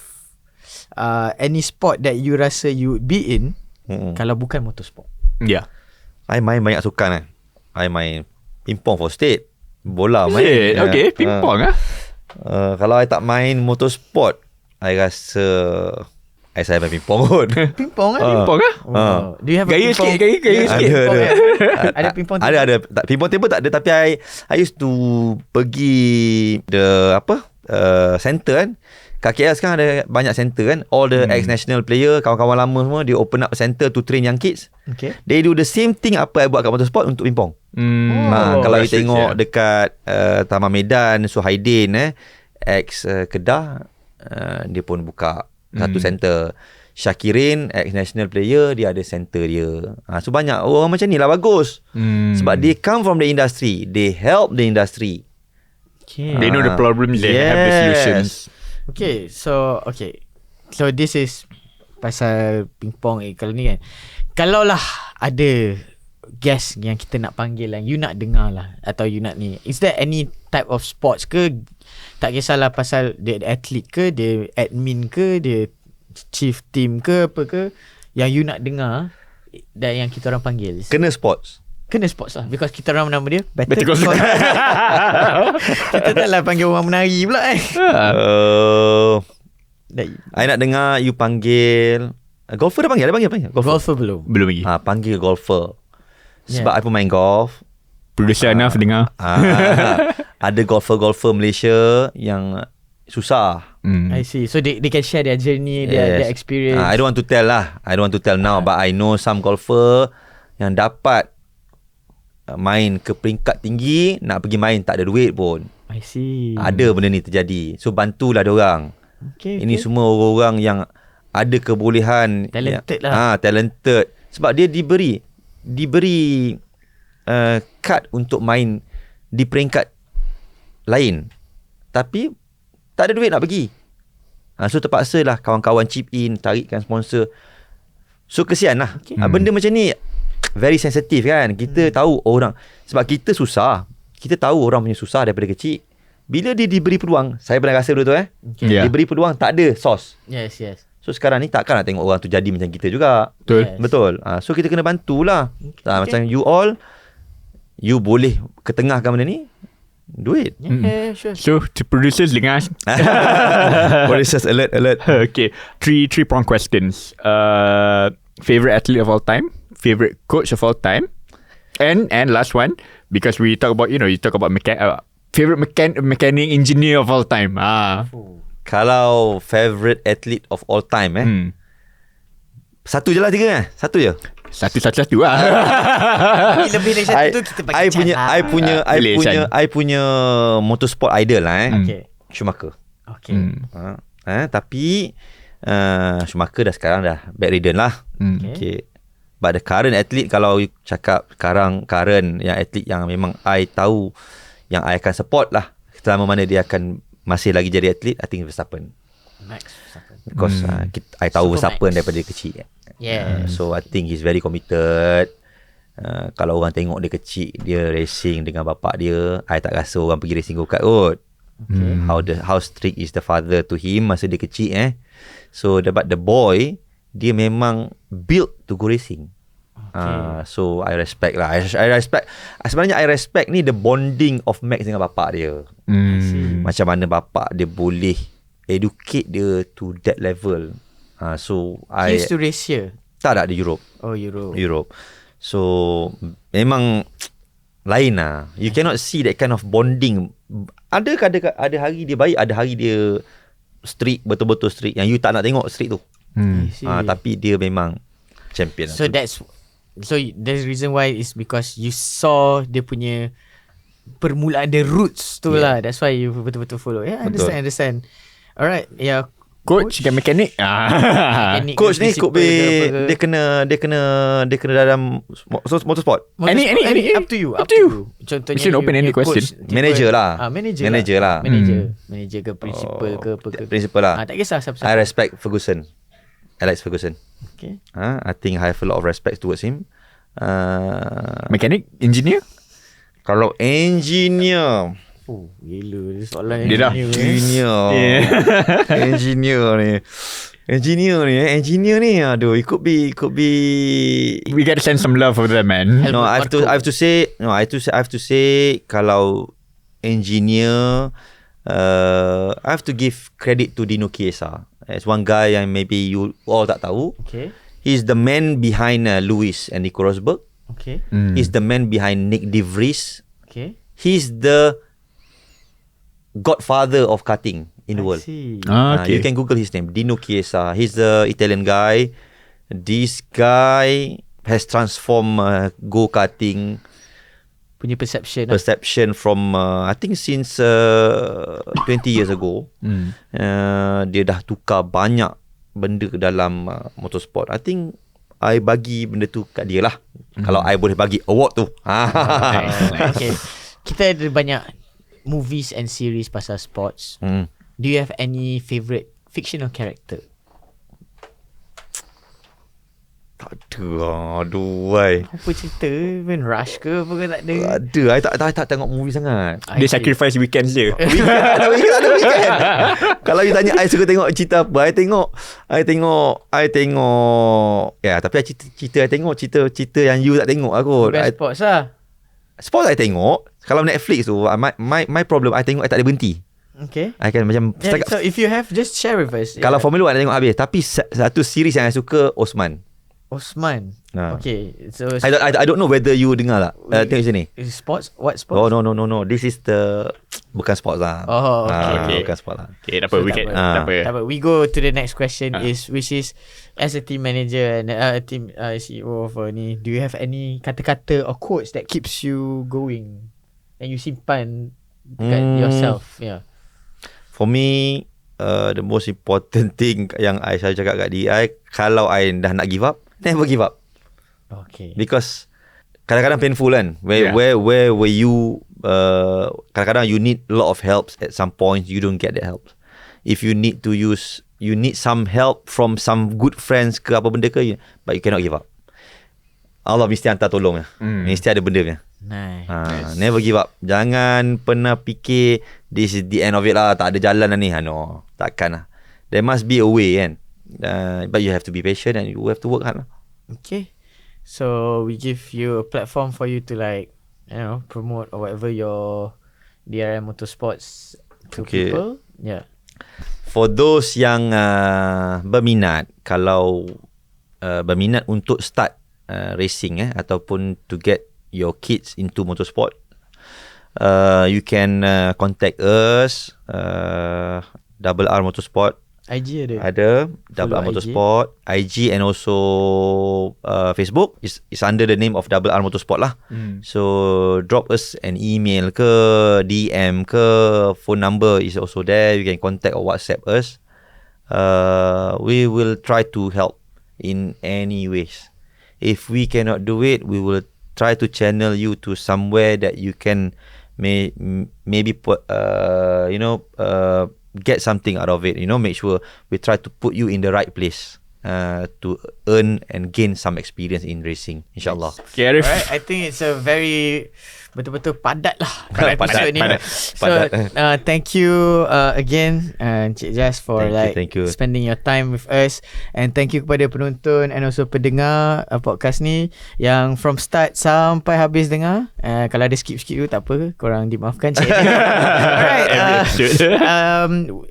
[SPEAKER 1] any sport that you rasa you would be in kalau bukan motorsport?
[SPEAKER 2] Yeah.
[SPEAKER 3] I main banyak sukan I main pingpong for state. Bola main.
[SPEAKER 2] Okay, pingpong
[SPEAKER 3] kalau I tak main motorsport, I rasa saya main pingpong pun.
[SPEAKER 1] Pingpong Do you have
[SPEAKER 2] gaya
[SPEAKER 1] a pingpong?
[SPEAKER 2] Gaya sikit.
[SPEAKER 1] Ada pingpong table?
[SPEAKER 3] Ada. Pingpong table tak ada, tapi I used to pergi the center kan. Kat KL sekarang ada banyak center kan. All the ex-national player, kawan-kawan lama semua, dia open up center to train young kids.
[SPEAKER 1] Okay.
[SPEAKER 3] They do the same thing apa I buat kat motorsport untuk pingpong. Kalau you tengok dekat Taman Medan, Suhaidin ex Kedah, dia pun buka satu center. Syakirin, ex-national player, dia ada center dia. So banyak orang macam ni lah, bagus. Sebab they come from the industry, they help the industry.
[SPEAKER 1] Okay.
[SPEAKER 2] They know the problems, they have the solutions.
[SPEAKER 1] Okay, so this is pasal pingpong kalau ni kan. Kalau lah ada guest yang kita nak panggil yang you nak dengar lah, atau you nak ni, is there any type of sports ke? Tak kisahlah pasal dia atlet ke, dia admin ke, dia chief team ke, apa ke, yang you nak dengar dan yang kita orang panggil.
[SPEAKER 3] Kena sports
[SPEAKER 1] lah, because kita orang nama dia
[SPEAKER 2] Better Call Sukan.
[SPEAKER 1] Kita taklah panggil orang menari pula
[SPEAKER 3] I nak dengar you panggil golfer. Dah panggil?
[SPEAKER 1] Golfer belum
[SPEAKER 2] lagi.
[SPEAKER 3] Panggil golfer. Sebab I pun main golf.
[SPEAKER 2] Producer Anaf dengar.
[SPEAKER 3] Ada golfer Malaysia yang susah.
[SPEAKER 1] I see. So they can share their journey, their experience.
[SPEAKER 3] I don't want to tell lah. I don't want to tell now, but I know some golfer yang dapat main ke peringkat tinggi, nak pergi main tak ada duit pun.
[SPEAKER 1] I see.
[SPEAKER 3] Ada benda ni terjadi. So bantulah diorang.
[SPEAKER 1] Okay,
[SPEAKER 3] ini semua orang-orang yang ada kebolehan,
[SPEAKER 1] talented lah.
[SPEAKER 3] Talented. Sebab dia diberi kad untuk main di peringkat lain, tapi tak ada duit nak pergi. So terpaksa lah kawan-kawan chip in, tarikkan sponsor. So kesian lah. Benda macam ni very sensitive kan. Kita tahu orang, sebab kita susah, kita tahu orang punya susah daripada kecil. Bila dia diberi peluang, saya pernah rasa dulu tu diberi peluang, tak ada sos.
[SPEAKER 1] Yes.
[SPEAKER 3] So sekarang ni takkan nak tengok orang tu jadi macam kita juga. Betul. So kita kena bantulah. Macam you all, you boleh ketengahkan benda ni, duit.
[SPEAKER 1] Sure.
[SPEAKER 2] So to producers dengar.
[SPEAKER 3] Producers alert.
[SPEAKER 2] Okay, three prong questions. Favorite athlete of all time, favorite coach of all time, and last one, because we talk about, you talk about favorite mechanic engineer of all time.
[SPEAKER 3] Kalau favorite athlete of all time satu je lah, tiga Satu je.
[SPEAKER 2] Satu lah.
[SPEAKER 1] Lebih dari satu tu kita bagi
[SPEAKER 3] I punya motorsport idol lah
[SPEAKER 1] Okay.
[SPEAKER 3] Schumacher.
[SPEAKER 1] Okay.
[SPEAKER 3] Tapi Schumacher dah sekarang dah bedridden lah. Okay. But the current athlete, kalau you cakap sekarang current yang athlete yang memang I tahu yang I akan support lah selama mana dia akan masih lagi jadi atlet, I think Verstappen. Because I tahu Verstappen daripada dia kecil. So I think he's very committed. Kalau orang tengok dia kecil, dia racing dengan bapak dia, I tak rasa orang pergi racing go-kart kot. How strict is the father to him masa dia kecil So but the boy, dia memang built to go racing. So I respect lah. I respect. Sebenarnya I respect ni the bonding of Max dengan bapak dia. Macam mana bapak dia boleh educate dia to that level. So
[SPEAKER 1] He used to race here?
[SPEAKER 3] Tak di Europe.
[SPEAKER 1] Oh, Europe.
[SPEAKER 3] So memang lain lah. You cannot see that kind of bonding. Ada hari dia baik, ada hari dia strict, betul-betul strict. Yang you tak nak tengok strict tu. Tapi dia memang champion.
[SPEAKER 1] So that's the reason why is because you saw dia punya permulaan, the roots tu lah. That's why you betul-betul follow. I understand. Alright,
[SPEAKER 2] Coach dan mekanik.
[SPEAKER 3] Coach ni dia kena dalam motorsport.
[SPEAKER 1] Any up to you. Contohnya
[SPEAKER 2] Mission open-ended question.
[SPEAKER 3] Manager lah.
[SPEAKER 1] Manager ke principal ke apa ke.
[SPEAKER 3] Principal lah.
[SPEAKER 1] Tak kisah siapa.
[SPEAKER 3] I respect Ferguson. Alex Ferguson.
[SPEAKER 1] Okay.
[SPEAKER 3] I think I have a lot of respect towards him.
[SPEAKER 2] Mekanik, engineer.
[SPEAKER 3] Kalau engineer,
[SPEAKER 1] gila soalan
[SPEAKER 2] dia dah
[SPEAKER 3] engineer ni aduh, it could be
[SPEAKER 2] we gotta send some love for them, man.
[SPEAKER 3] No, I have to say kalau engineer, I have to give credit to 𝙒𝙊𝘾𝙃. As one guy yang maybe you all tak tahu.
[SPEAKER 1] Okay.
[SPEAKER 3] He's the man behind Lewis and Nico Rosberg.
[SPEAKER 1] Okay.
[SPEAKER 3] He's the man behind Nick De Vries.
[SPEAKER 1] Okay.
[SPEAKER 3] He's the godfather of karting in the world.
[SPEAKER 2] Okay.
[SPEAKER 3] You can Google his name, 𝙒𝙊𝘾𝙃. He's the Italian guy. This guy has transformed go-karting
[SPEAKER 1] punya perception
[SPEAKER 3] from I think since 20 years ago. Dia dah tukar banyak benda dalam motorsport. I think I bagi benda tu kat dia lah. Kalau I boleh bagi award tu.
[SPEAKER 1] Okay. Kita ada banyak movies and series pasal sports. Do you have any favourite fictional character?
[SPEAKER 3] Tak ada. Aduh,
[SPEAKER 1] Apa cerita? Main Rush ke apa ke tak ada?
[SPEAKER 3] Ada. I tak tengok movie sangat.
[SPEAKER 2] Dia sacrifice weekends dia.
[SPEAKER 3] Ada weekend. Kalau you tanya I suka tengok cerita apa, I tengok ya, tapi cerita I tengok cerita yang you tak tengok aku.
[SPEAKER 1] Sports lah.
[SPEAKER 3] Sports I tengok. Kalau Netflix tu, my problem, I tengok I tak ada berhenti.
[SPEAKER 1] Okay.
[SPEAKER 3] I kan macam
[SPEAKER 1] so if you have, just share with us.
[SPEAKER 3] Kalau Formula 1 I tengok habis. Tapi satu series yang I suka, Osman.
[SPEAKER 1] Okay. So
[SPEAKER 3] I don't know whether you dengar tak. Tengok sini.
[SPEAKER 1] Sports? What sports?
[SPEAKER 3] Oh no. This is the bukan sports lah.
[SPEAKER 1] Oh, okay.
[SPEAKER 3] Bukan sports lah.
[SPEAKER 2] Okay, tak apa.
[SPEAKER 1] Tak apa. We go to the next question which is as a team manager and team CEO of ni, do you have any kata-kata or quotes that keeps you going and you simpan dekat yourself? Yeah.
[SPEAKER 3] For me, the most important thing yang I selalu cakap kat diri I, kalau I dah nak give up, never give up.
[SPEAKER 1] Okay.
[SPEAKER 3] Because kadang-kadang painful kan. Where you kadang-kadang you need a lot of help. At some point you don't get that help. If you need some help from some good friends ke apa benda ke, but you cannot give up. Allah mesti hantar tolong. Mesti ada benda punya.
[SPEAKER 1] Nice.
[SPEAKER 3] Never give up. Jangan pernah fikir this is the end of it lah, tak ada jalan lah ni. No, takkan lah. There must be a way kan. But you have to be patient and you have to work hard lah.
[SPEAKER 1] Okay. So we give you a platform for you to promote or whatever your DRM Motorsports to people. Yeah.
[SPEAKER 3] For those yang berminat, kalau berminat untuk start racing ataupun to get your kids into motorsport, you can contact us, Double R Motorsport.
[SPEAKER 1] IG
[SPEAKER 3] ada Double R Motorsport, IG and also Facebook is under the name of Double R Motorsport lah. So drop us an email ke DM ke, phone number is also there. You can contact or WhatsApp us. We will try to help in any ways. If we cannot do it, we will try to channel you to somewhere that you can maybe put get something out of it. Make sure we try to put you in the right place to earn and gain some experience in racing, insyaAllah.
[SPEAKER 2] Okay, Arif.
[SPEAKER 1] Alright, I think it's a very betul-betul padat lah
[SPEAKER 3] Padat.
[SPEAKER 1] episode ni. So thank you again Encik Jas for
[SPEAKER 3] thank you.
[SPEAKER 1] spending your time with us, and thank you kepada penonton and also pendengar podcast ni yang from start sampai habis dengar. Kalau ada skip-skip tu tak apa, korang dimaafkan. Alright,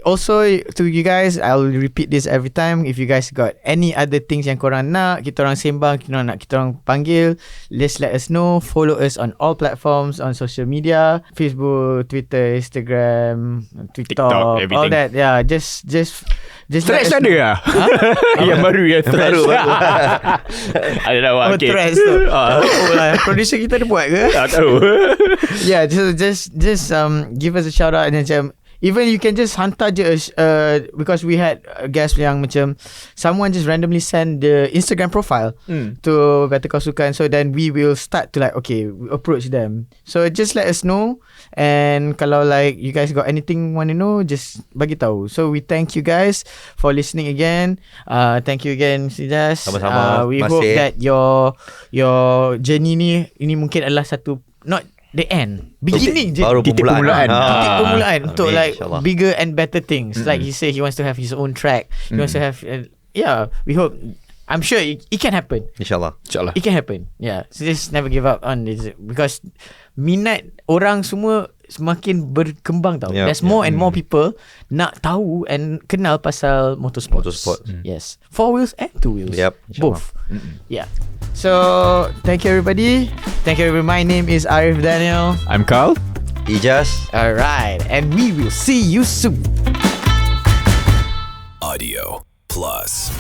[SPEAKER 1] also to you guys, I'll repeat this every time. If you guys got any other things yang korang nak kita orang sembang, kita orang panggil, just let us know. Follow us on all platforms, on social media, Facebook, Twitter, Instagram, TikTok, all that. Yeah, just
[SPEAKER 2] Threads ada lah. Yang baru ya, Threads. Ada dah buat. Okay.
[SPEAKER 1] Threads tu. Producer kita ada buat ke?
[SPEAKER 2] Tak tahu.
[SPEAKER 1] Yeah, just give us a shout out, and macam even you can just hantar je because we had a guest yang macam someone just randomly send the Instagram profile to Better Call Sukan, so then we will start to we approach them. So just let us know, and kalau you guys got anything want to know, just bagi tahu. So we thank you guys for listening again. Thank you again, Sijas.
[SPEAKER 3] Sama-sama.
[SPEAKER 1] We hope that your journey ni mungkin adalah satu, not the end, beginning je,
[SPEAKER 3] baru permulaan.
[SPEAKER 1] Titik permulaan untuk
[SPEAKER 3] InsyaAllah.
[SPEAKER 1] bigger and better things. Like he said, he wants to have his own track. He wants to have we hope, I'm sure it can happen.
[SPEAKER 3] InsyaAllah.
[SPEAKER 1] It can happen. Yeah, so just never give up on this, because minat orang semua semakin berkembang tau. There's more and more people nak tahu and kenal pasal motorsport. Yes, 4 wheels and 2 wheels. Both. Yeah. So thank you everybody. My name is Arif Daniel.
[SPEAKER 2] I'm Carl.
[SPEAKER 3] Ijaz.
[SPEAKER 1] Alright, and we will see you soon.
[SPEAKER 4] Audio Plus.